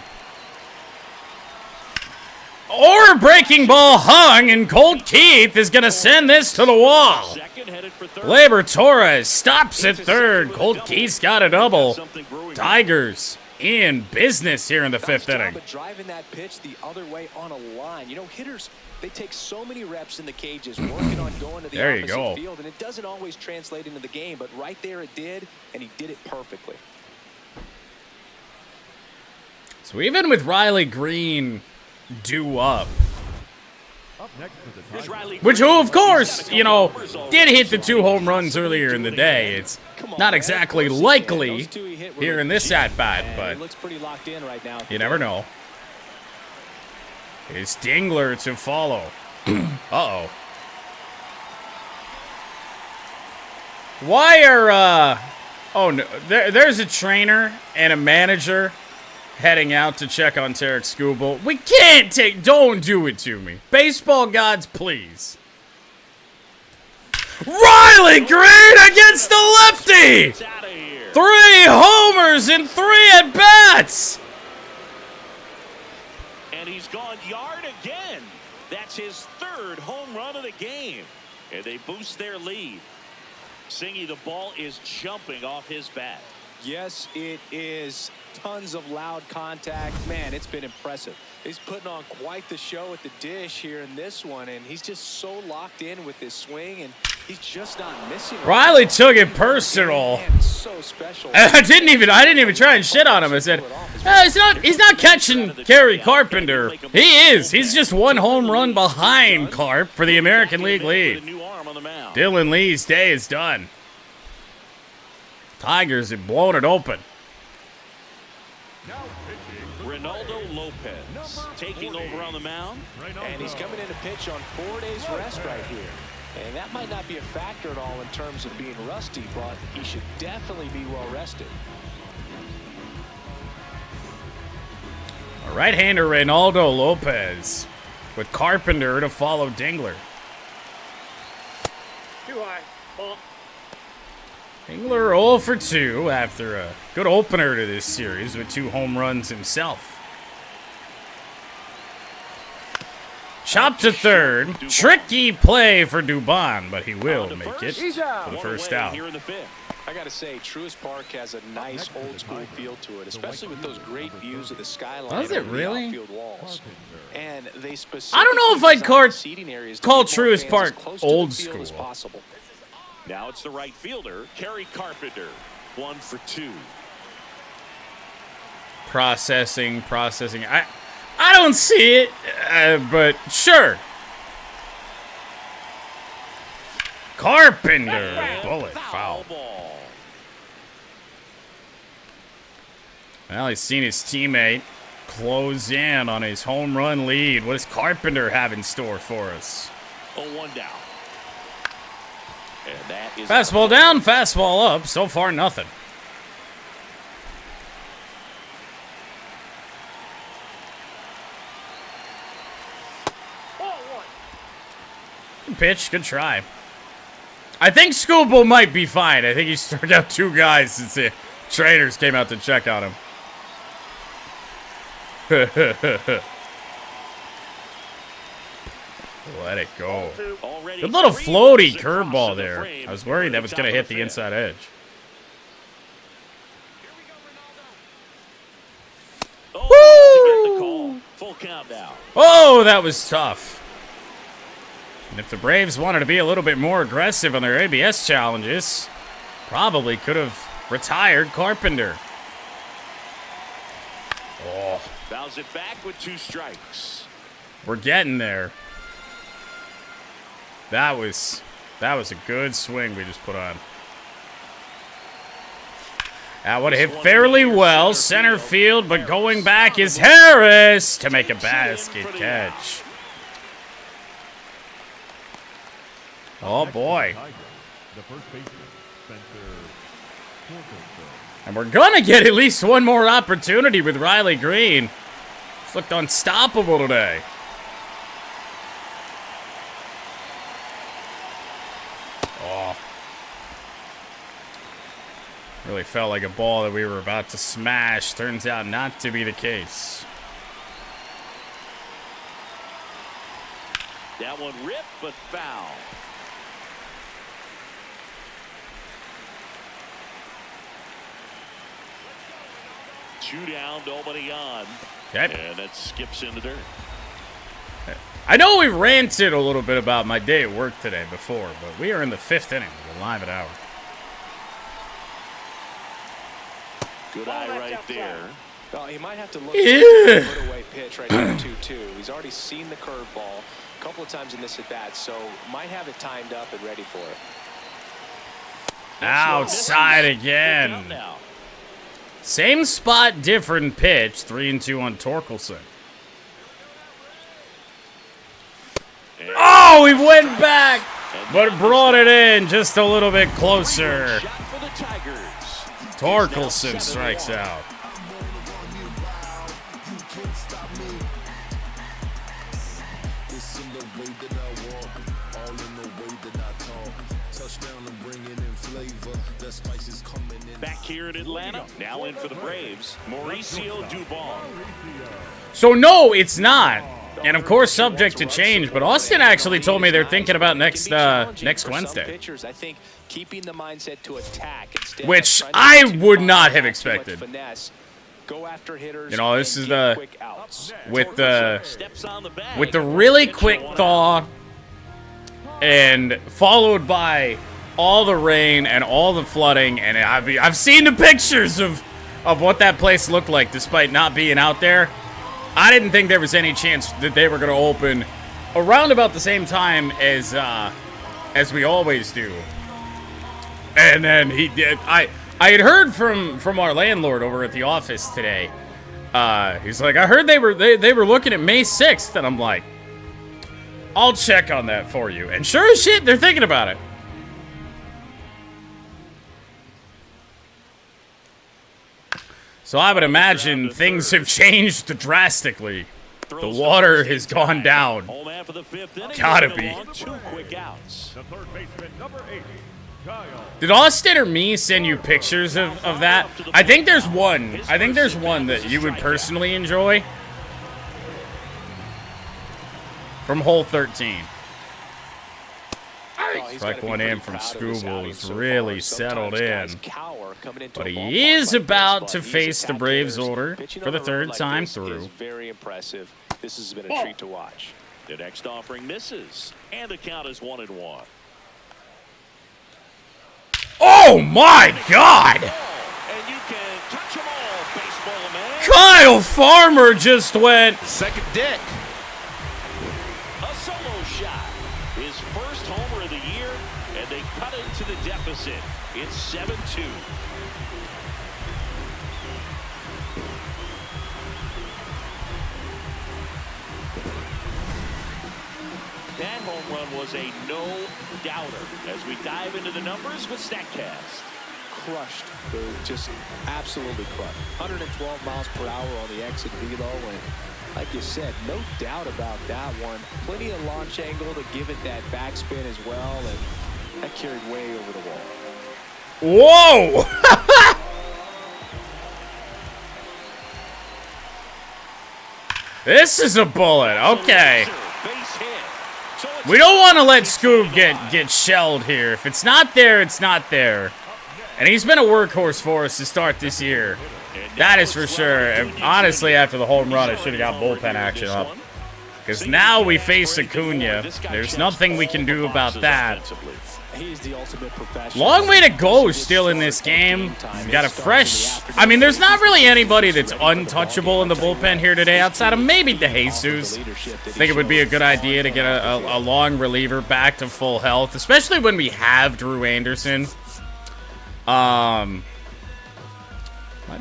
Or breaking ball hung, and Colt Keith is going to send this to the wall. Second headed for third. Gleyber Torres stops at third. Colt Keith's got a double. Something brewing. Tigers in business here in the Nice 5th job inning. of driving that pitch the other way on a line. You know, hitters, they take so many reps in the cages working on going to the There you opposite go. field, and it doesn't always translate into the game, but right there it did, and he did it perfectly. So even with Riley Greene due up, Up next for the Here's Tigers, Riley which Greene. who of course, He's got a you couple know, homers already. did hit the 2 home runs earlier in the day. It's Come on, not man. exactly Of course he can. likely Those two he hit were here in this legit. at-bat, And but he looks pretty locked in right now. you never know. It's Dingler to follow. Uh-oh. Why are, oh no, there's a trainer and a manager heading out to check on Tarek Skubal. We can't don't do it to me. Baseball gods, please. Riley Greene against the lefty! It's out of here. 3 homers in 3 at-bats! And he's gone yard again. That's his 3rd home run of the game. And they boost their lead. Singy, the ball is jumping off his bat. Yes, it is. Tons of loud contact. Man, it's been impressive. He's putting on quite the show at the dish here in this one, and he's just so locked in with this swing, and he's just not missing. Riley took it personal. Man, it's so special. I didn't even try and shit on him. I said, he's not catching Gary Carpenter. He is. He's just 1 home run behind Carp for the American League With a lead. new arm on the mound. Dylan Lee's day is done. Tigers have blown it open. now pitching, Ronaldo Lopez taking over on the mound. And he's coming in to pitch on 4 days rest right here. And that might not be a factor at all in terms of being rusty, but he should definitely be well rested. A right-hander Reynaldo Lopez with Carpenter to follow Dingler. Too high. Ball. Dingler 0 for 2 after a good opener to this series with 2 home runs himself. Chop to third. Tricky play for Dubon, but he will make it for the first out. Here in the 5th. I got to say, Truist Park has a nice old-school feel to it, especially with those great views of the skyline. Does it and the really? outfield walls. And they I don't know if I'd call call Truist Park old school. Now it's the right fielder, Kerry Carpenter. 1 for 2. Processing. I don't see it, but sure. Carpenter. Bullet foul. Ball. Well, he's seen his teammate close in on his home run lead. What does Carpenter have in store for us? 0-1 down. And that is Fastball down, fastball up. So far, nothing. Ball 1. Good pitch, good try. I think Scooball might be fine. I think he struck out 2 guys since the trainers came out to check on him. Let it go. already Good little 3 floaty balls curveball across the there. frame I was worried that was going to top hit of the inside edge. Oh, to get the call. Full count now. Oh, that was tough. And if the Braves wanted to be a little bit more aggressive on their ABS challenges, probably could have retired Carpenter. Oh, Fouls it back with 2 strikes. we're getting there. That was a good swing we just put on. That would have hit fairly well, center field, but going back is Harris to make a basket catch. Oh boy. The first baseman, Spencer Torkelson. And we're gonna get at least one more opportunity with Riley Greene. He's looked unstoppable today. Oh. Really felt like a ball that we were about to smash. Turns out not to be the case. That one ripped, but foul. Two down, nobody on. Okay. And it skips into dirt. I know we ranted a little bit about my day at work today before, but we are in the 5th inning. We're live at hour. Good eye right there. Well, he might have to look Yeah. for a put-away pitch right now, 2-2. He's already seen the curveball a couple of times in this at-bat, so might have it timed up and ready for it. Outside Full count again. now. Same spot, different pitch. 3-2 on Torkelson. And Oh, he went back, but brought it in just a little bit closer. shot for the Tigers. Torkelson strikes out. Back here in Atlanta, now in for the Braves, Mauricio Dubon. So no, it's not. And of course, subject to change. But Austin actually told me they're thinking about next Wednesday, Pitchers, I think keeping the mindset to attack instead of which trying to I get too would far not out, have too much expected. finesse. Go after hitters. You know, this and is get the quick outs. with Steps on the bag. the really Gets quick one out. thaw, and followed by all the rain and all the flooding. And I've seen the pictures of what that place looked like, despite not being out there. I didn't think there was any chance that they were going to open around about the same time as we always do. And then he did. I had heard from our landlord over at the office today. He's like, I heard they were looking at May 6th, and I'm like, I'll check on that for you. And sure as shit, they're thinking about it. So I would imagine things have changed drastically. The water has gone down. Home after the 5th inning. Gotta moving be. along, 2 quick outs. The third baseman, number 8, Kyle. Did Austin or me send you pictures of that? I think there's one. I think there's one that you would personally enjoy. From hole 13. Oh, Strike one in from Scooble, who's really settled in. But he is about to face the Braves order for the third time through. Very impressive. This has been a treat to watch. The next offering misses, and the count is 1-1. Oh my God! And you can touch them all, baseball man. Kyle Farmer just went. Second deck. A solo shot. His first homer of the year, and they cut into the deficit. It's 7-2. That home run was a no-doubter as we dive into the numbers with StatCast. Crushed. They're just absolutely crushed. 112 miles per hour on the exit velo, and like you said, no doubt about that one. Plenty of launch angle to give it that backspin as well, and that carried way over the wall. Whoa! This is a bullet. Okay. We don't want to let Scoob get shelled here. If it's not there, it's not there. And he's been a workhorse for us to start this year. That is for sure. And honestly, after the home run, I should have got bullpen action up. Because now we face Acuna. There's nothing we can do about that. He's the ultimate professional. Long way to go still in this game. We've got a fresh... I mean, there's not really anybody that's untouchable in the bullpen here today outside of maybe DeJesus. I think it would be a good idea to get a long reliever back to full health, especially when we have Drew Anderson. Might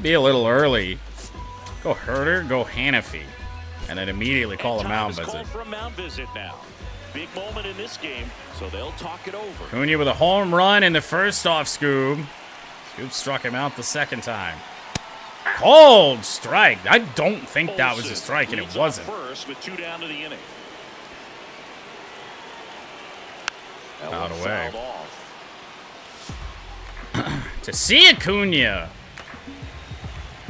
be a little early. Go Herter, go Hannafy, and then immediately call a mound visit. Big moment in this game, so they'll talk it over. Acuna with a home run in the first off Scoob. Scoob struck him out the second time. Cold strike. I don't think that was a strike, and it wasn't. First with 2 down to the inning. Out of the way. To see Acuna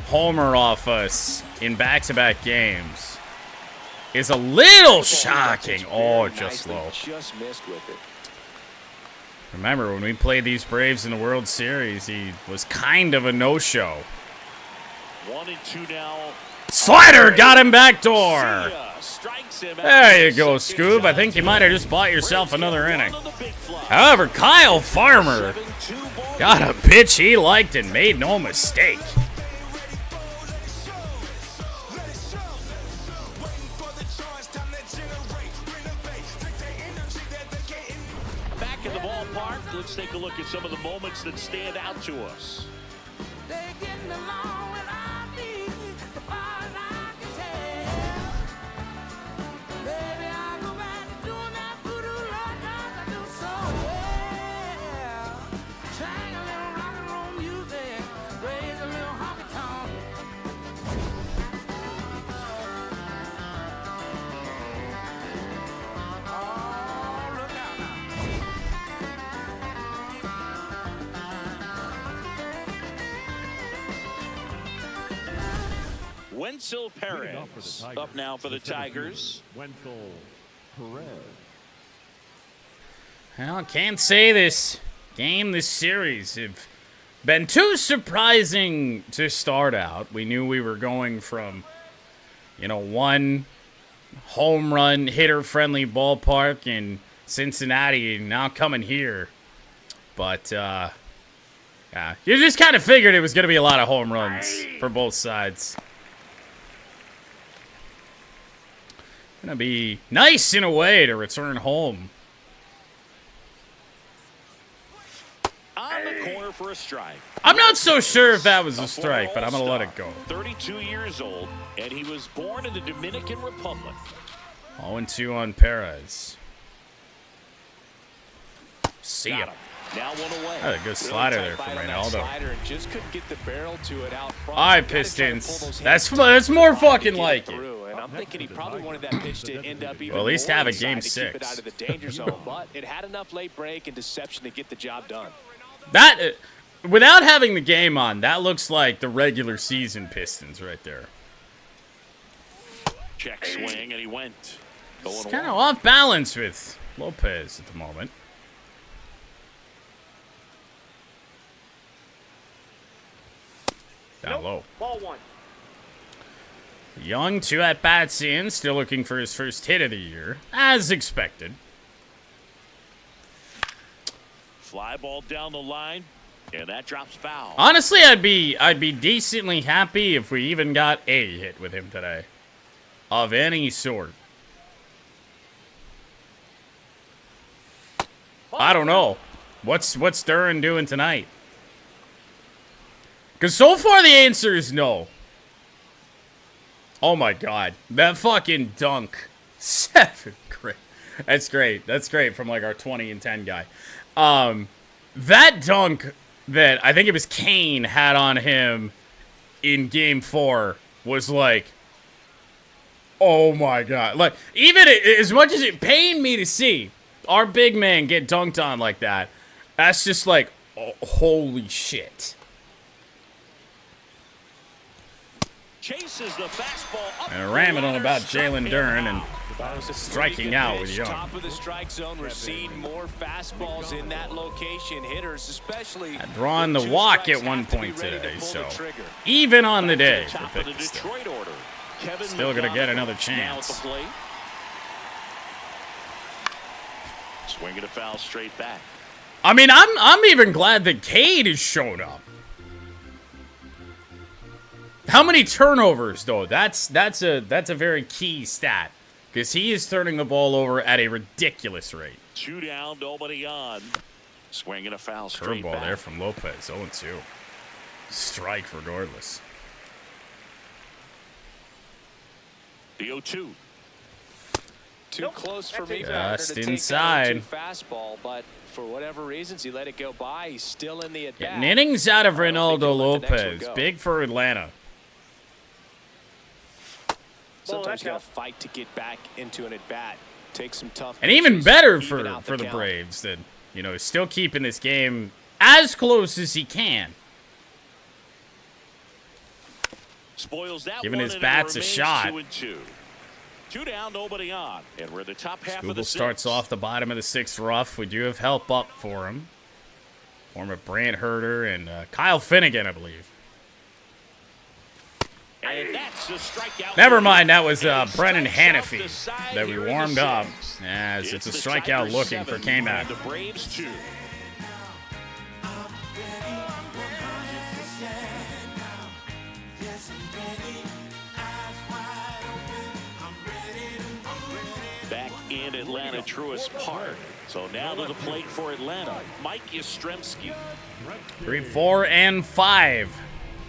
homer off us in back-to-back games is a little shocking. Oh, just low. Just missed with it. Remember, when we played these Braves in the World Series, he was kind of a no-show. 1-2 now. Slider got him backdoor. There you go, Scoob. I think you might have just bought yourself another inning. However, Kyle Farmer got a pitch he liked and made no mistake. Back in the ballpark, let's take a look at some of the moments that stand out to us. Wenzel Perez up now for the Tigers. Wenzel Perez. Well, can't say this series have been too surprising to start out. We knew we were going from, one home run hitter-friendly ballpark in Cincinnati, and now coming here. But, yeah, you just kind of figured it was going to be a lot of home runs for both sides. Gonna be nice in a way to return home. On the corner for a strike. I'm not so sure if that was a strike, but I'm gonna let it go. 32 years old, and he was born in the Dominican Republic. 0-2 on Perez. See ya. Now one away. That's a good slider there from Reynaldo. Just couldn't get the barrel to it out front. All right, Pistons. That's more fucking like it. I'm thinking he probably wanted that pitch to end up even well, at least more have a inside game to 6. keep it out of the danger zone, but it had enough late break and deception to get the job done. That, without having the game on, that looks like the regular season Pistons right there. Check swing, and he went. It's kind of off balance with Lopez at the moment. Down low. Ball 1. Young, 2 at-bats in, still looking for his first hit of the year, as expected. Fly ball down the line, and that drops foul. Honestly, I'd be decently happy if we even got a hit with him today, of any sort. I don't know. What's Duran doing tonight? Because so far the answer is no. Oh my god. That fucking dunk. 7. Great. That's great. That's great from like our 20 and 10 guy. That dunk that I think it was Kane had on him in game 4 was like, oh my god. Like, even as much as it pained me to see our big man get dunked on like that, that's just like, oh, holy shit. Chases the fastball up And the ramming on ladder, about struck Jalen him Duran out. and striking out with Young. Top of the strike zone, we're seeing more fastballs in that location. Hitters, especially. Drawing the with 2 walk strikes, at one have to be point ready to today, pull so the trigger. even on the day for Top of the Pittsburgh. Detroit order. Kevin Still gonna get another Now at chance. the plate. Swinging a foul straight back. I mean, I'm even glad that Cade has shown up. How many turnovers though? That's a very key stat, because he is turning the ball over at a ridiculous rate. 2 down, nobody on. Swinging a foul straight Curveball back. there from Lopez, 0-2. Strike regardless. The 0-2. Too Nope. close for That's me. it. Wagner, Just to take inside. that 0-2 fastball, but for whatever reasons, he let it go by. He's still in the at-bat. Getting innings out of I don't think Reynaldo he'll let the next one Lopez. go. Big for Atlanta. Sometimes that's you gotta out. fight to get back into an at-bat. Take some tough And even pitches, better even for out the count. Braves that, you know, is still keeping this game as close as he can. Spoils that Giving one, his and it bats a remains shot. 2-2. 2 down, nobody on. And we're the top half of Google the starts 6th. off the bottom of the 6th rough. We do have help up for him. Form of Brant Herter and Kyle Finnegan, I believe. And that's a strikeout. Never mind, that was And Brennan strikes out the Hannafy side that we here in the warmed up, 6th. as it's a the strikeout Tigers looking for 7 K-Mac. and the Braves 2. Back in Atlanta, Truist Park. So now to the plate for Atlanta, Mike Yastrzemski. 3, 4, and 5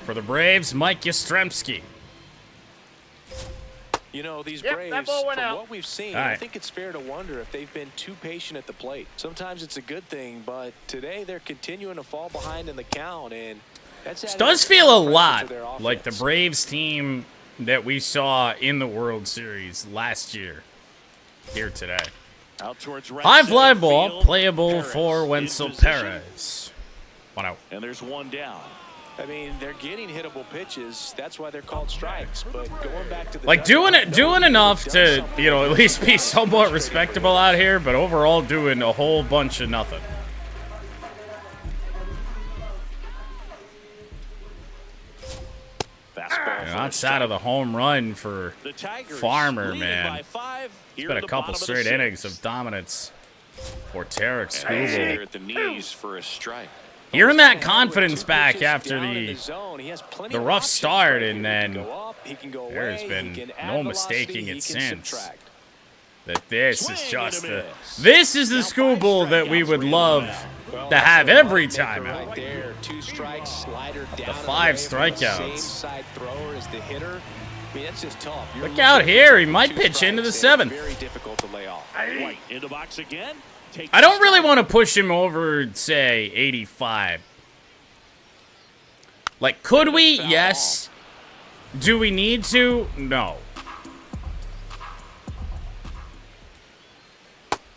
for the Braves, Mike Yastrzemski. You know, these Yep, Braves, that ball went from out. what we've seen, All I right. think it's fair to wonder if they've been too patient at the plate. Sometimes it's a good thing, but today they're continuing to fall behind in the count, and that's This adding does a feel a ton of pressure lot to their like the offense. Braves team that we saw in the World Series last year here today. Out towards right High center fly ball, field. playable Perez for in Wenzel position. Perez. 1 out. And there's 1 down. I mean, they're getting hittable pitches. That's why they're called strikes. But going back to the Like doing enough to, you know, at least be somewhat respectable out here, but overall doing a whole bunch of nothing. Fastball. You know, for a outside of the home run for The Tigers Farmer, leading man. by 5 here been at a the couple bottom of the straight 6th. innings of dominance for Tarek And Skubal. here at the knees for a strike. Hearing that confidence back after the the rough start, and then there's there's been no mistaking it since. That this is Swing just and a the miss. this is the Skubal that we would love to have every time out. Right there, 2 strikes, slider down. The and 5 away from a strikeouts. same side thrower as the hitter. I mean, that's just tough. You're Look looking out at here, he 2 might pitch into the strikes, and 7th. Very difficult to lay off. White in the box again. Takes I don't the really strike. want to push him over, say, 85. Like, could we? Yes. Do we need to? No.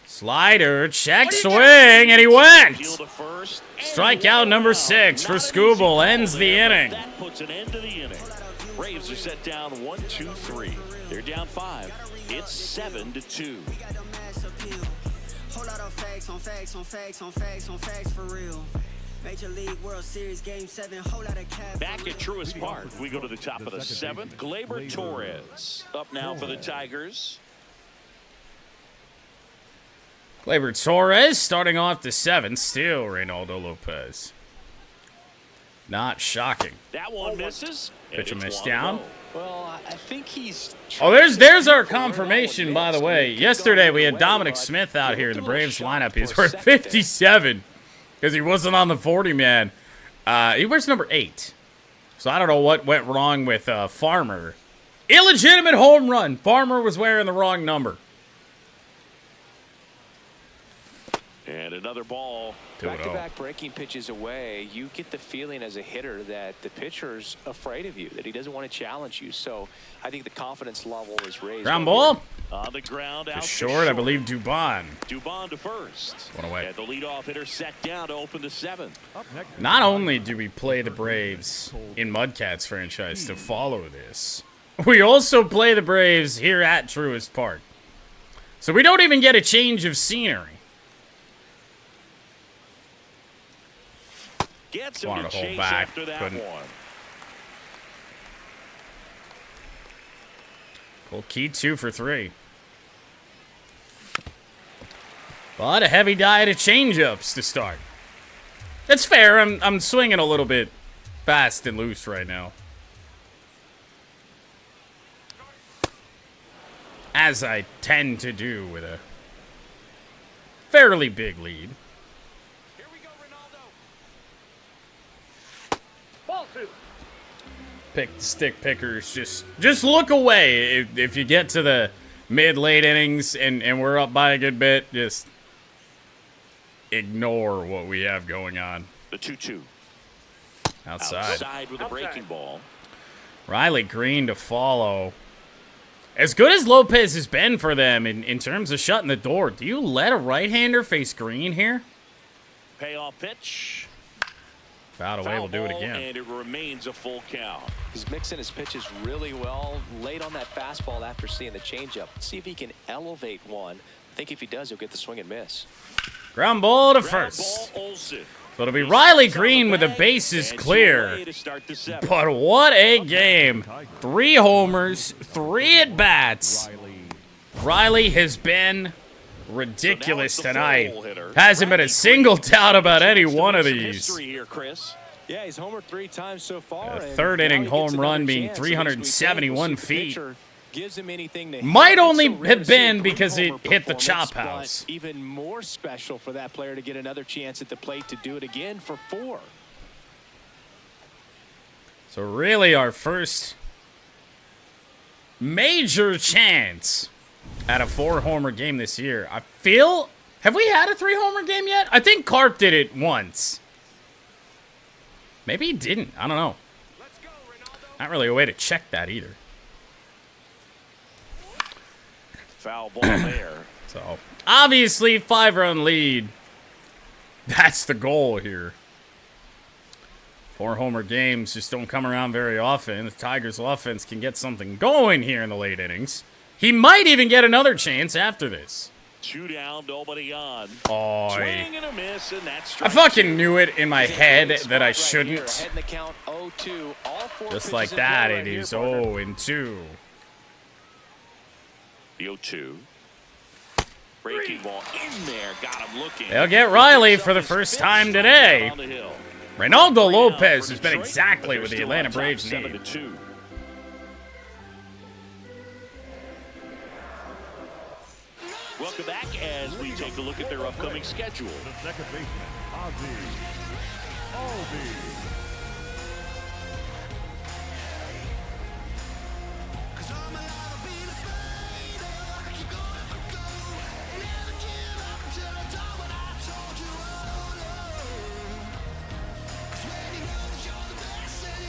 Slider, check swing, and he went. Field to first, and Strikeout number wow, 6 for not an easy Skubal, call ends the there, but inning. That puts an end to the inning. Braves are set down 1-2-3. They're down 5. It's 7-2. Whole lot of facts on facts on facts on facts on facts for real. Major League World Series Game 7, whole lot of cash. Back at Truist Park, we go to the top of the seventh. Gleyber Torres up now for the Tigers. Gleyber Torres starting off the seventh. Still Reynaldo Lopez. Not shocking. That one misses. Pitch a and miss it's down. 1-0. Well, I think he's... Oh, there's our confirmation, by the way. Yesterday, we had Dominic Smith out here in the Braves lineup. He's worth 57 because he wasn't on the 40-man. He wears number 8. So I don't know what went wrong with Farmer. Illegitimate home run. Farmer was wearing the wrong number. And another ball. Back-to-back breaking pitches away, you get the feeling as a hitter that the pitcher's afraid of you, that he doesn't want to challenge you. So I think the confidence level is raised. Ground ball. On the ground, out Short, I believe, Dubon. Dubon to first. One away. And the leadoff hitter set down to open the seventh. Not only do we play the Braves in Mudcats franchise to follow this, we also play the Braves here at Truist Park. So we don't even get a change of scenery. Gets him Wanted to to hold chase back, after that couldn't. one. Pull key 2 for 3. But a heavy diet of changeups to start. That's fair. I'm swinging a little bit fast and loose right now. As I tend to do with a fairly big lead. Ball 2. Pick the stick pickers. Just look away if you get to the mid-late innings and we're up by a good bit. Just ignore what we have going on. The 2-2. Outside with a breaking ball. Riley Greene to follow. As good as Lopez has been for them in terms of shutting the door, do you let a right-hander face Greene here? Payoff pitch. Foul away, we'll do it again. And it remains a full count. He's mixing his pitches really well, late on that fastball after seeing the changeup. See if he can elevate one. I think if he does, he'll get the swing and miss. Ground ball to first. So it'll be Riley Greene with the bases clear. But what a game. 3 homers, 3 at-bats. Riley has been ridiculous tonight. Hasn't been a single doubt about any one of these. Yeah, he's homered 3 times so far. A third inning home run being 371 feet. Gives him anything to might only have been because it hit the chop house. Even more special for that player to get another chance at the plate to do it again for 4. So really our first major chance at a 4-homer game this year. I feel, have we had a 3-homer game yet? I think Carp did it once. Maybe he didn't. I don't know. Not really a way to check that either. Foul ball there. So, obviously, 5-run lead. That's the goal here. 4-homer games just don't come around very often. The Tigers' offense can get something going here in the late innings. He might even get another chance after this. 2 down, nobody on. Oh, swing and a miss, and that's I fucking knew it in my head that I shouldn't. Just like that, it is 0-2. The 0-2. Breaking ball in there. Got him looking. They'll get Riley for the first time today. Reynaldo Lopez has been exactly what the Atlanta Braves need. 7-2. Welcome back as we take a look at their upcoming schedule. The second baseman, Albi.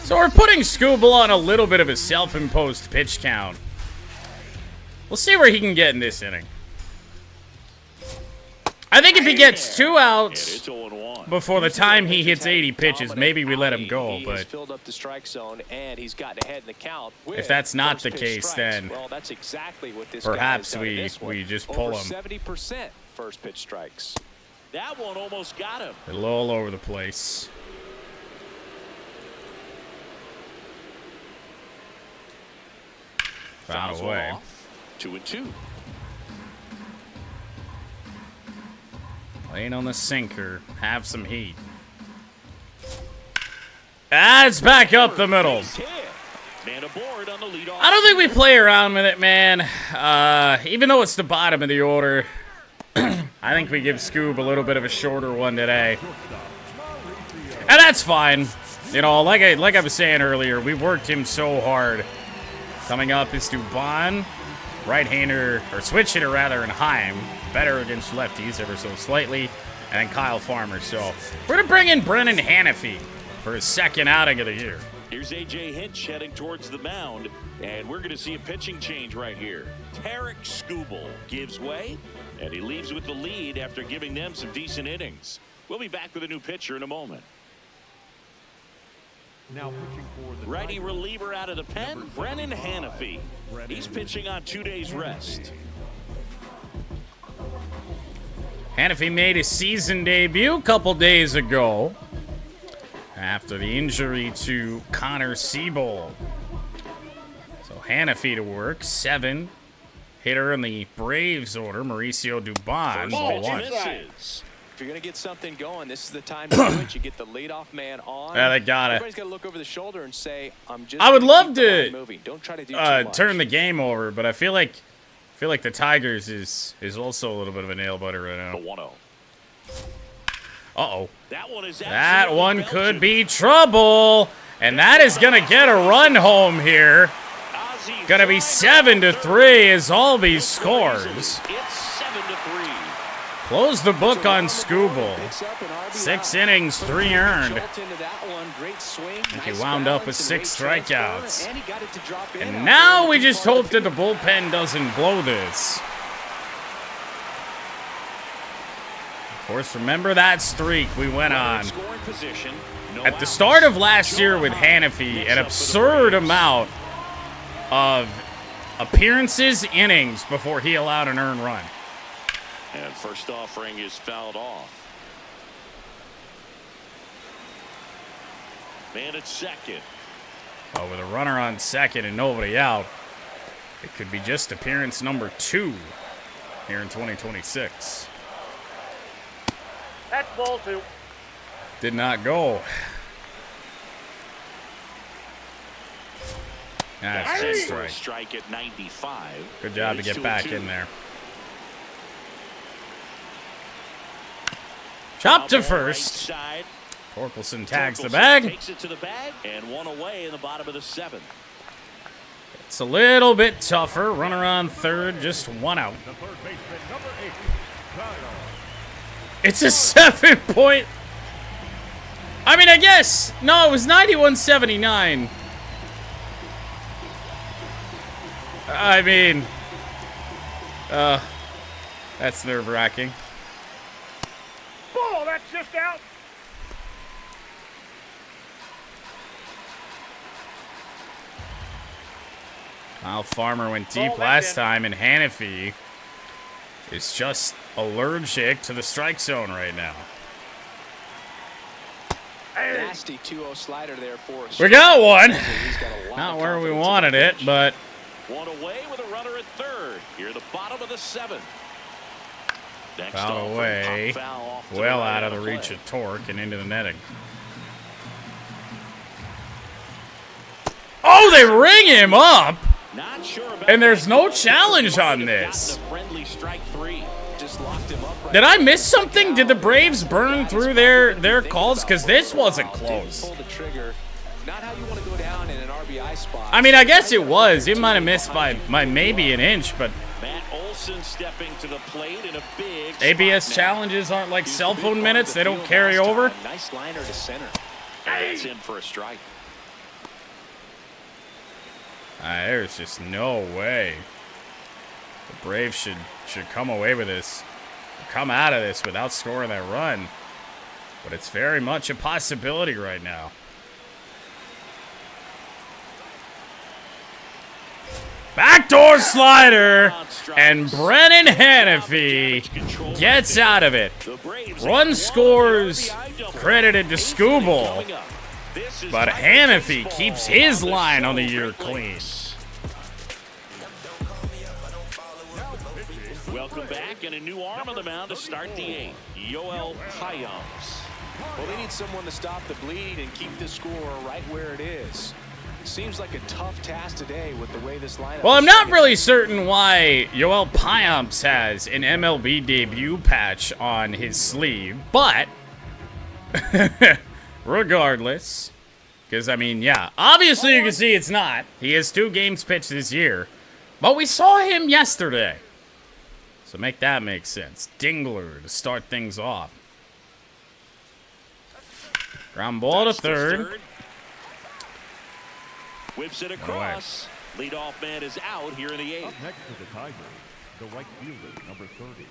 So we're putting Scooble on a little bit of a self-imposed pitch count. We'll see where he can get in this inning. I think if he gets 2 outs before the time he hits 80 pitches, maybe we let him go. But filled up the strike zone and he's gotten ahead in the count. If that's not the case, then well, that's exactly what this perhaps we just pull him. 70% first pitch strikes. That one almost got him. A little all over the place. Found Fouls away. off. 2-2. Laying on the sinker. Have some heat. It's back up the middle. Base hit. Man aboard on the leadoff. I don't think we play around with it, man. Even though it's the bottom of the order, I think we give Scoob a little bit of a shorter one today. And that's fine. You know, like I was saying earlier, we worked him so hard. Coming up is Dubon, right-hander, or switch hitter rather, and Heim. Better against lefties ever so slightly. And then Kyle Farmer. So we're going to bring in Brennan Hannafy for his second outing of the year. Here's A.J. Hinch heading towards the mound, and we're going to see a pitching change right here. Tarek Skubal gives way, and he leaves with the lead after giving them some decent innings. We'll be back with a new pitcher in a moment. Now pitching for the Righty Tigers, reliever out of the pen, Brennan Hannafy. He's pitching on 2 days rest. Hannafy made his season debut a couple days ago after the injury to Connor Siebold. So Hannafy to work. 7. Hitter in the Braves order, Mauricio Dubon. Ball one. Misses. If you're going to get something going, this is the time to do it. You get the leadoff man on. Yeah, they got it. Everybody's got to look over the shoulder and say, I'm just I would gonna love keep the to, line moving. Don't try to do too much. turn the game over, but I feel like the Tigers is also a little bit of a nail biter right The now. 1-0. Uh-oh. That one is That absolutely one belching. could be trouble. And that is going to get a run home here. Ozzie Going to be flying 7-3 as Albies It's scores. 7-3. Close the book on Skubal. Picks up an RBI. 6 innings, 3 earned. Jolt into that one. Great swing. He Nice wound up with balance 6 and great strikeouts. transfer, and he got it to drop in And out now there we in just part of hope that the bullpen doesn't blow this. Of course, remember that streak we went on. Scoring position. No At the outs. start of last year with Hannafy, an absurd amount of appearances, innings before he allowed an earned run. And first offering is fouled off. Man at second. But with a runner on second and nobody out, it could be just appearance number 2 here in 2026. That's ball 2. Did not go. That's That's a it for a strike. strike at 95. Good job to It's get back 2-2. in there. Chop to Foul ball first. Right side. Torkelson tags the Torkelson bag. Takes it to the bag and one away in the bottom of the 7th. It's a little bit tougher. Runner on third, just 1 out. the third baseman, number 8, Kyle. It's a 7-point. I mean, I guess. No, it was 91-79. I mean, that's nerve-wracking. Ball, that's just out. Kyle Farmer went deep Ball, that's last in. time, and Hannafy is just allergic to the strike zone right now. Nasty 2-0 slider there for us. We got one. He's got a lot Not of where we confidence in wanted the it, pitch. but One away with a runner at third. Here at the bottom of the 7th. Next foul offering, away, pop foul off to the well right out of on the play. reach of Torque and into the netting. Oh, they ring him up. Not sure about And there's that no call. challenge Might on have this. gotten a friendly strike 3. Just locked him up right Did I there. miss something? Did the Braves burn through their calls? Because this wasn't close. Pull the trigger. Not how you want to go down in an RBI spot. I mean, I guess it was. It might have missed by maybe an inch, but Matt Olson stepping to the plate in a big ABS spot now. challenges aren't like Used to cell be phone part of minutes. the They don't field carry last over. time. Nice liner to center. And that's in for a strike. There's just no way. The Braves should come away with this, come out of this without scoring that run. But it's very much a possibility right now. Backdoor slider, and Brennan Hannafy gets out of it. Run scores credited to Skubal, but Hannafy keeps his line on the year clean. Welcome back, and a new arm on the mound to start the 8th. Yoel Payams. Well, they need someone to stop the bleed and keep the score right where it is. Seems like a tough task today with the way this lineup. Well, I'm not really certain why Yoel Payams has an MLB debut patch on his sleeve, but regardless, because I mean, yeah, obviously you can see it's not. He has 2 games pitched this year, but we saw him yesterday. So make that make sense. Dingler to start things off. Ground ball to third. Whips it across. Leadoff man is out here in the 8th. Up next to the Tigers, the right fielder, number 30,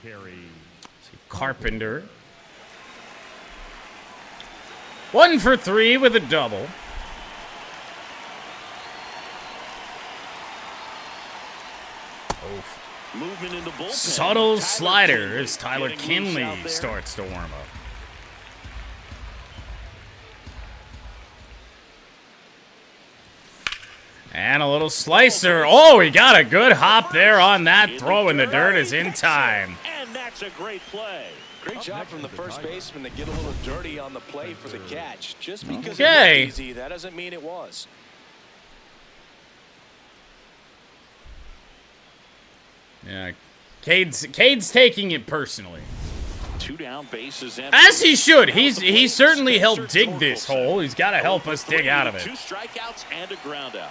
Carey. Carpenter. 1 for 3 with a double. Oof. Movement in the bullpen. Subtle Tyler slider Kinley as Tyler getting loose out Kinley there. starts to warm up. And a little slicer. Oh, he got a good hop there on that throw, and the dirt is in time. And that's a great play. Great job from the first baseman to get a little dirty on the play for the catch. Just because Okay. it was easy, that doesn't mean it was. Yeah, Cade's taking it personally. 2 down, bases empty. As he should. He certainly helped dig this hole. He's got to help us dig out of it. 2 strikeouts and a ground out.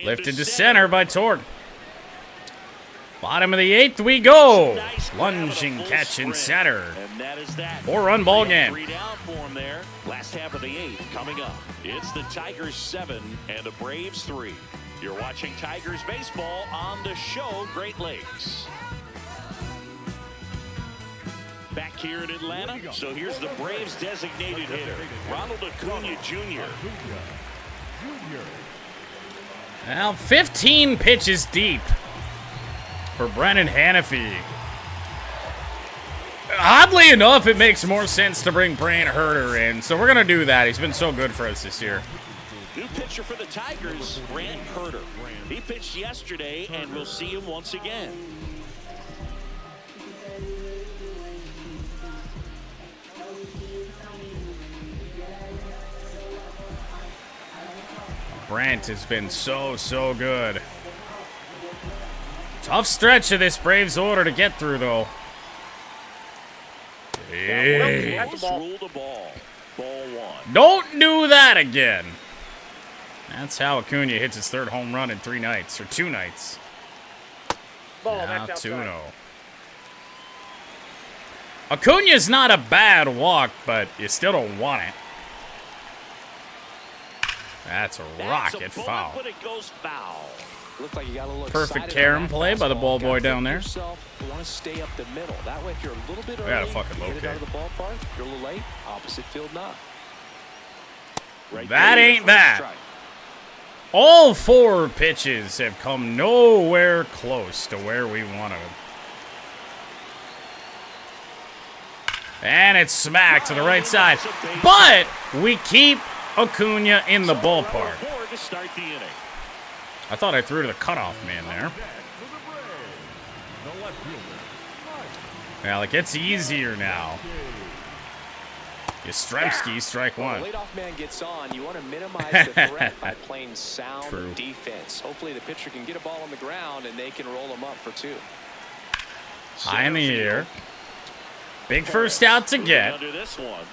Lifted to center by Torque. Bottom of the 8th we go. Nice Lunging grab and a full catch in sprint. center. And that is that. 4-run ball 3 game. down for him there. Last half of the 8th coming up. It's the Tigers 7 and the Braves 3. You're watching Tigers baseball on the show Great Lakes. Back here in Atlanta. So here's the Braves designated hitter, Ronald Acuna Jr. Now 15 pitches deep for Brennan Hannafy. Oddly enough, it makes more sense to bring Brant Herter in, so we're going to do that. He's been so good for us this year. New pitcher for the Tigers, Brant Herter. He pitched yesterday, and we'll see him once again. Brant has been so good. Tough stretch of this Braves order to get through, though. Hey. That's a ball. Rule the ball. Ball 1. Don't do that again. That's how Acuna hits his 3rd home run in 3 nights, or 2 nights. Ball, Now that's outside. 2-0. Acuna's not a bad walk, but you still don't want it. That's a rocket foul. But it goes foul. Looked like you got a little Perfect excited carom on that play by the fastball. ball boy Gotta down think there. yourself, you want to stay up the middle. That way, if you're a little bit gotta early, fucking you get it locate. out of the ballpark. You're a little late. Opposite field not. Right That there, ain't first that. strike. All 4 pitches have come nowhere close to where we wanted them. And it's smacked to the right side. But we keep Acuna in the ballpark. 4 to start the inning. I thought I threw to the cutoff man there. The left fielder. Well, it gets easier now. Yastrzemski, strike When 1. the leadoff man gets on, you want to minimize the threat by playing sound True. defense. Hopefully the pitcher can get a ball on the ground and they can roll him up for 2. High in the air. Big first out to get. Under this one.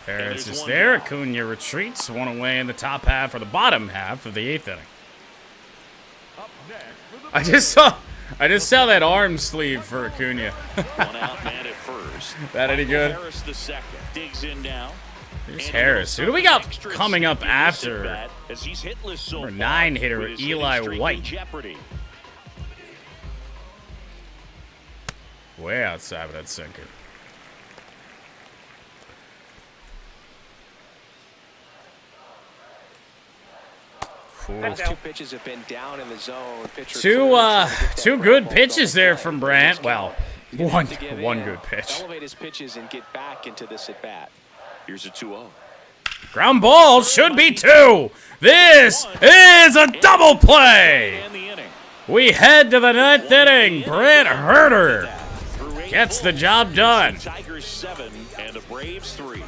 Harris there's is one there. down. Acuna retreats. 1 away in the top half or the bottom half of the 8th inning. Up next for the I just saw that arm sleeve for Acuna. 1 out, man at first. That any Michael good? Harris the second digs in now. There's And Harris. Who do we got coming up after? As he's hitless so Number far, 9 hitter, with his Eli hitting streak in White. jeopardy. way outside of that sinker. Those two pitches have been down in the zone. Two good pitches there from Brandt. Well, one good pitch. Elevate his pitches and get back into this at bat. Here's a 2-0. Ground ball should be 2. This is a double play. And the inning. We head to the 9th inning. Brent Herter gets the job done. Tigers 7 and the Braves 3.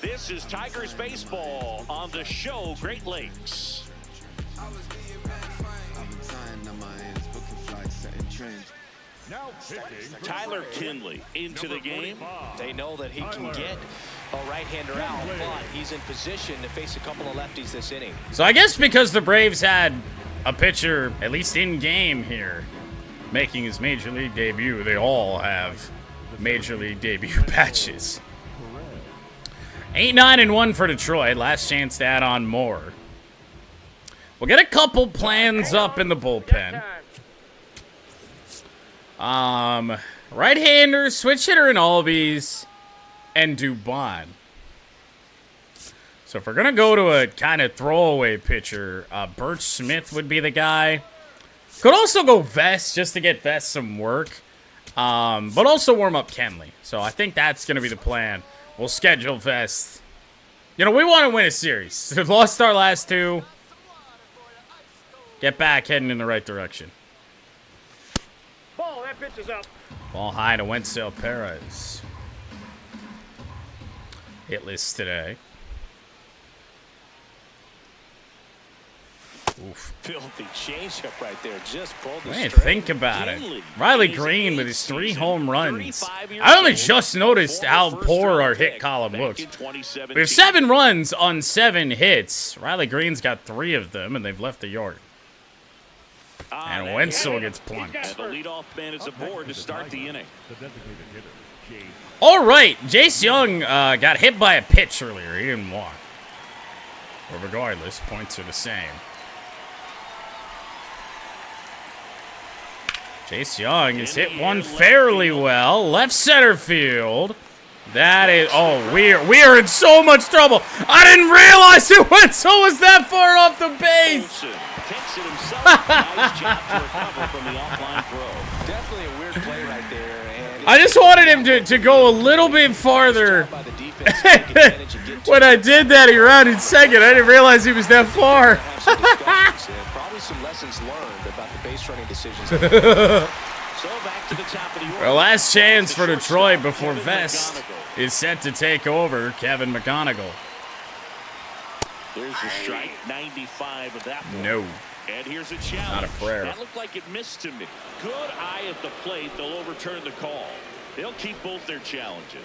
This is Tigers baseball on the show Great Lakes. Now pitching. Tyler Kinley into the game. They know that he can get a right-hander out, but he's in position to face a couple of lefties this inning. So I guess because the Braves had a pitcher, at least in game here, making his major league debut, they all have major league debut patches. 8-9-1 for Detroit. Last chance to add on more. We'll get a couple plans up in the bullpen. Right-hander, switch hitter in Albies, and Dubon. So if we're going to go to a kind of throwaway pitcher, Birch Smith would be the guy. Could also go Vest just to get Vest some work. But also warm up Kenley. So I think that's going to be the plan. We'll schedule Vest. You know, we want to win a series. We've lost our last 2. Get back heading in the right direction. Ball, that pitch is up. Ball high to Wenzel Perez. Hitless today. Oof. Filthy changeup right there. Just pulled the Man, string. think about it. Riley Greene with his 3 home runs. I only just noticed how poor our hit column looks. We have 7 runs on 7 hits. Riley Greene's got 3 of them, and they've left the yard. And Wenzel gets plunked. And the leadoff man is aboard to start the inning. The designated hitter, Jace. All right, Jace Young got hit by a pitch earlier. He didn't walk. But regardless, points are the same. Jace Young has hit one fairly well. Left center field. That is, oh, we are in so much trouble. I didn't realize it went so was that far off the base. Takes it himself. Nice job to recover from the offline throw. Definitely a weird play right there. And I just wanted him to go a little bit farther. by the defense to take advantage and get to When I did that, he rounded second. I didn't realize he was that far. have some discussions and probably some lessons learned about the base running decisions. So back to the top of the order. Our last chance for Detroit before Vest is set to take over. Kevin McGonigal. There's the strike. 95 of that one. No. And here's a challenge. Not a prayer. That looked like it missed to me. Good eye at the plate. They'll overturn the call. They'll keep both their challenges.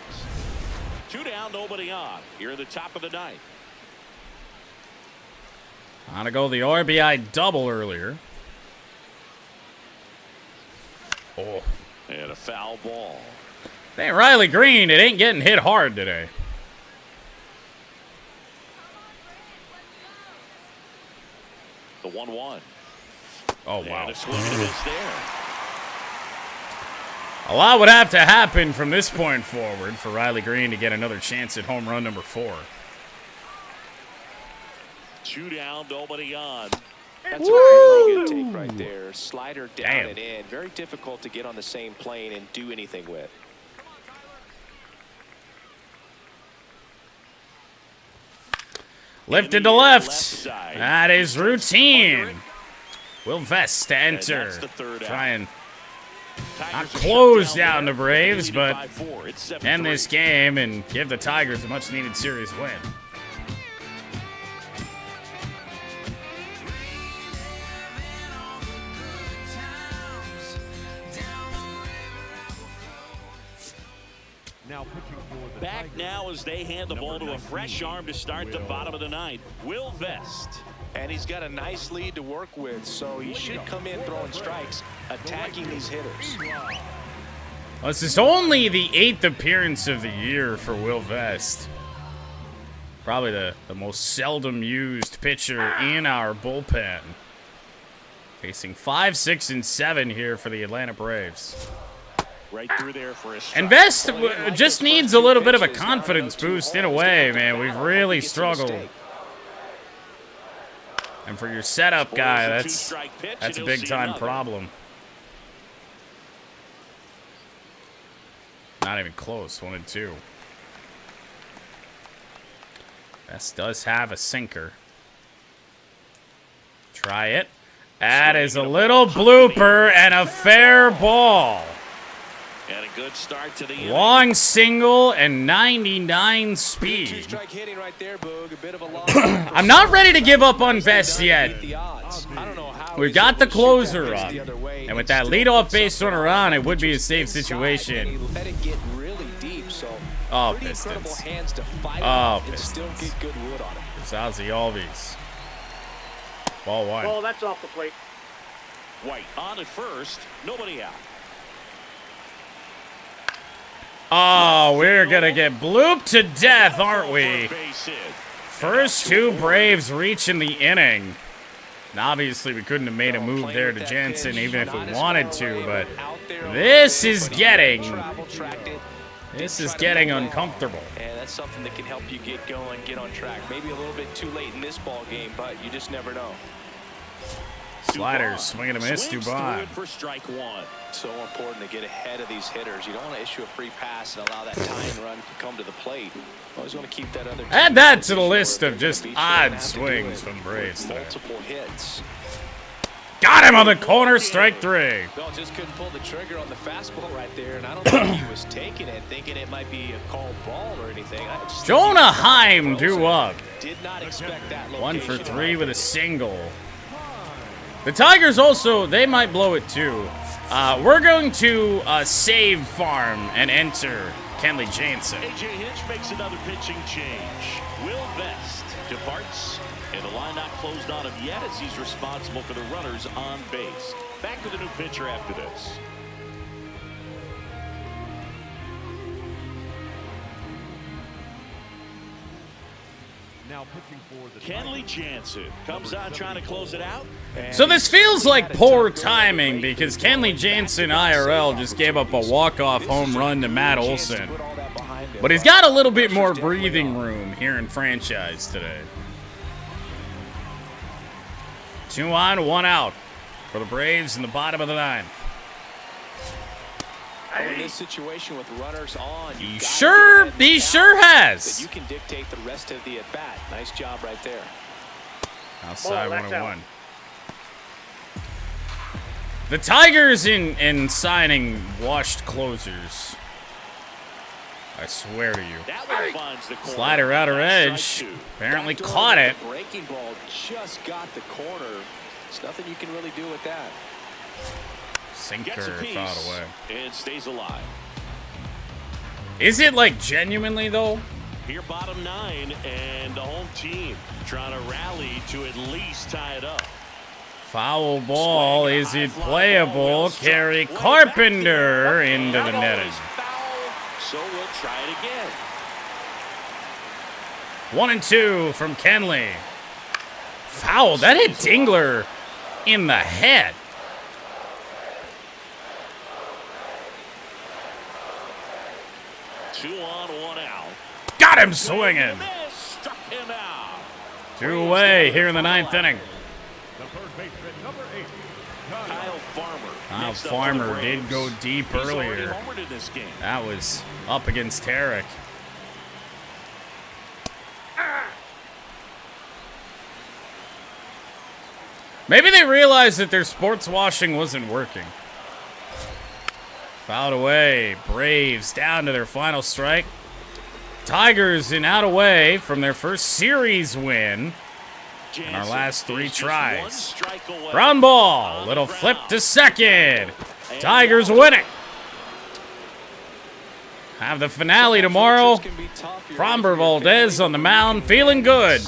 2 down, nobody on. Here in the top of the 9th. On to go the RBI double earlier. Oh. And a foul ball. Hey, Riley Greene, it ain't getting hit hard today. The 1-1. Oh, wow. And a swing and a miss there. A lot would have to happen from this point forward for Riley Greene to get another chance at home run number 4. 2 down, nobody on. That's a really good take right there. Slider down Damn. and in. Very difficult to get on the same plane and do anything with. Lifted to left. That is routine. Will Vest to enter. that's the third out. Try and not Tigers are close shut down the there. Braves, Leading but by 4. It's 7-3. end this game and give the Tigers a much-needed series win. Now pitching for the Back Tigers. now as they hand the ball to a fresh arm to start the bottom of the 9th. Will Vest. And he's got a nice lead to work with, so he should come in throwing strikes, attacking these hitters. Well, this is only the 8th appearance of the year for Will Vest. Probably the most seldom used pitcher in our bullpen. Facing 5, 6, and 7 here for the Atlanta Braves. Right through there for a strike. And Vest just needs a little bit of a confidence boost in a way, man. We've really struggled. And for your setup guy, that's a big-time problem. Not even close, 1-2. Vest does have a sinker. Try it. That is a little blooper and a fair ball. And a good start to the inning. Long single and 99 speed. I'm not ready to give up on Vest yet. We've got the closer up. And with that leadoff base runner on, it would be a safe situation. Oh, Pistons. Oh, Pistons. It's Ozzy Albies. Ball one. Well, that's off the plate. White on at first. Nobody out. Oh, we're going to get blooped to death, aren't we? First two Braves reaching the inning. And obviously, we couldn't have made a move there to Jansen even if we wanted to, but this is getting uncomfortable. And that's something that can help you get going, get on track. Maybe a little bit too late in this ball game, but you just never know. Sliders, swing and a miss, Dubon. For strike one. So important to get ahead of these hitters. You don't want to issue a free pass and allow that tying run to come to the plate. You always want to keep that other. Add that to the list of just odd swings from Braves there. Multiple hits. Got him on the corner, strike three. Well, just couldn't pull the trigger on the fastball right there, and I don't think he was taking it, thinking it might be a called ball or anything. Jonah Heim due up. Did not expect that location. 1 for 3 with a single. The Tigers also, they might blow it too. We're going to save farm and enter Kenley Jansen. A.J. Hinch makes another pitching change. Will Vest departs, and the line not closed on him yet as he's responsible for the runners on base. Back to the new pitcher after this. Now pitching for the Kenley Jansen comes on trying to close it out. So this feels like poor timing because Kenley Jansen IRL just gave up a walk-off home run to Matt Olson. But he's got a little bit more breathing room here in franchise today. 2 on, 1 out for the Braves in the bottom of the ninth. In this situation with runners on, He sure has. you can dictate the rest of the at-bat. Nice job right there. Outside, Ball, that's 1-1. The Tigers in signing washed closers. I swear to you. That one finds the corner. Slider outer edge. Apparently caught it. The breaking ball just got the corner. There's nothing you can really do with that. Sinker fouled away. And stays alive. Is it like genuinely though? Here bottom 9 and the home team trying to rally to at least tie it up. Foul ball. Is it playable? Kerry Carpenter into the netting. So we'll try it again. 1-2 from Kenley. Foul. That hit Dingler in the head. Two on, 1 out. Got him swinging. Struck him out. 2 away here in the 9th inning. the third baseman, number 8. Kyle Farmer. Kyle Next up for the Farmer did Braves. go deep He's already earlier. homered in this game. That was up against Tarek. Maybe they realized that their sports washing wasn't working. Fouled away. Braves down to their final strike. Tigers in out away from their first series win in our last 3 tries. Ground ball. Little flip to second. Tigers winning. Have the finale tomorrow. Framber Valdez on the mound, feeling good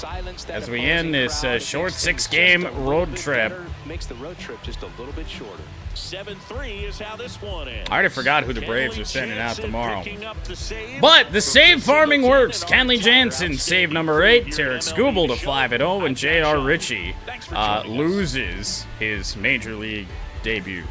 as we end this short 6-game road trip. Makes the road trip just a little bit shorter. 7-3 is how this one ends. I already forgot who the Braves are sending out Jansen tomorrow. picking up the save. But the save farming works. Kenley Jansen, save number 8. Tarek Skubal to 5-0. And J.R. Ritchie loses his Major League debut.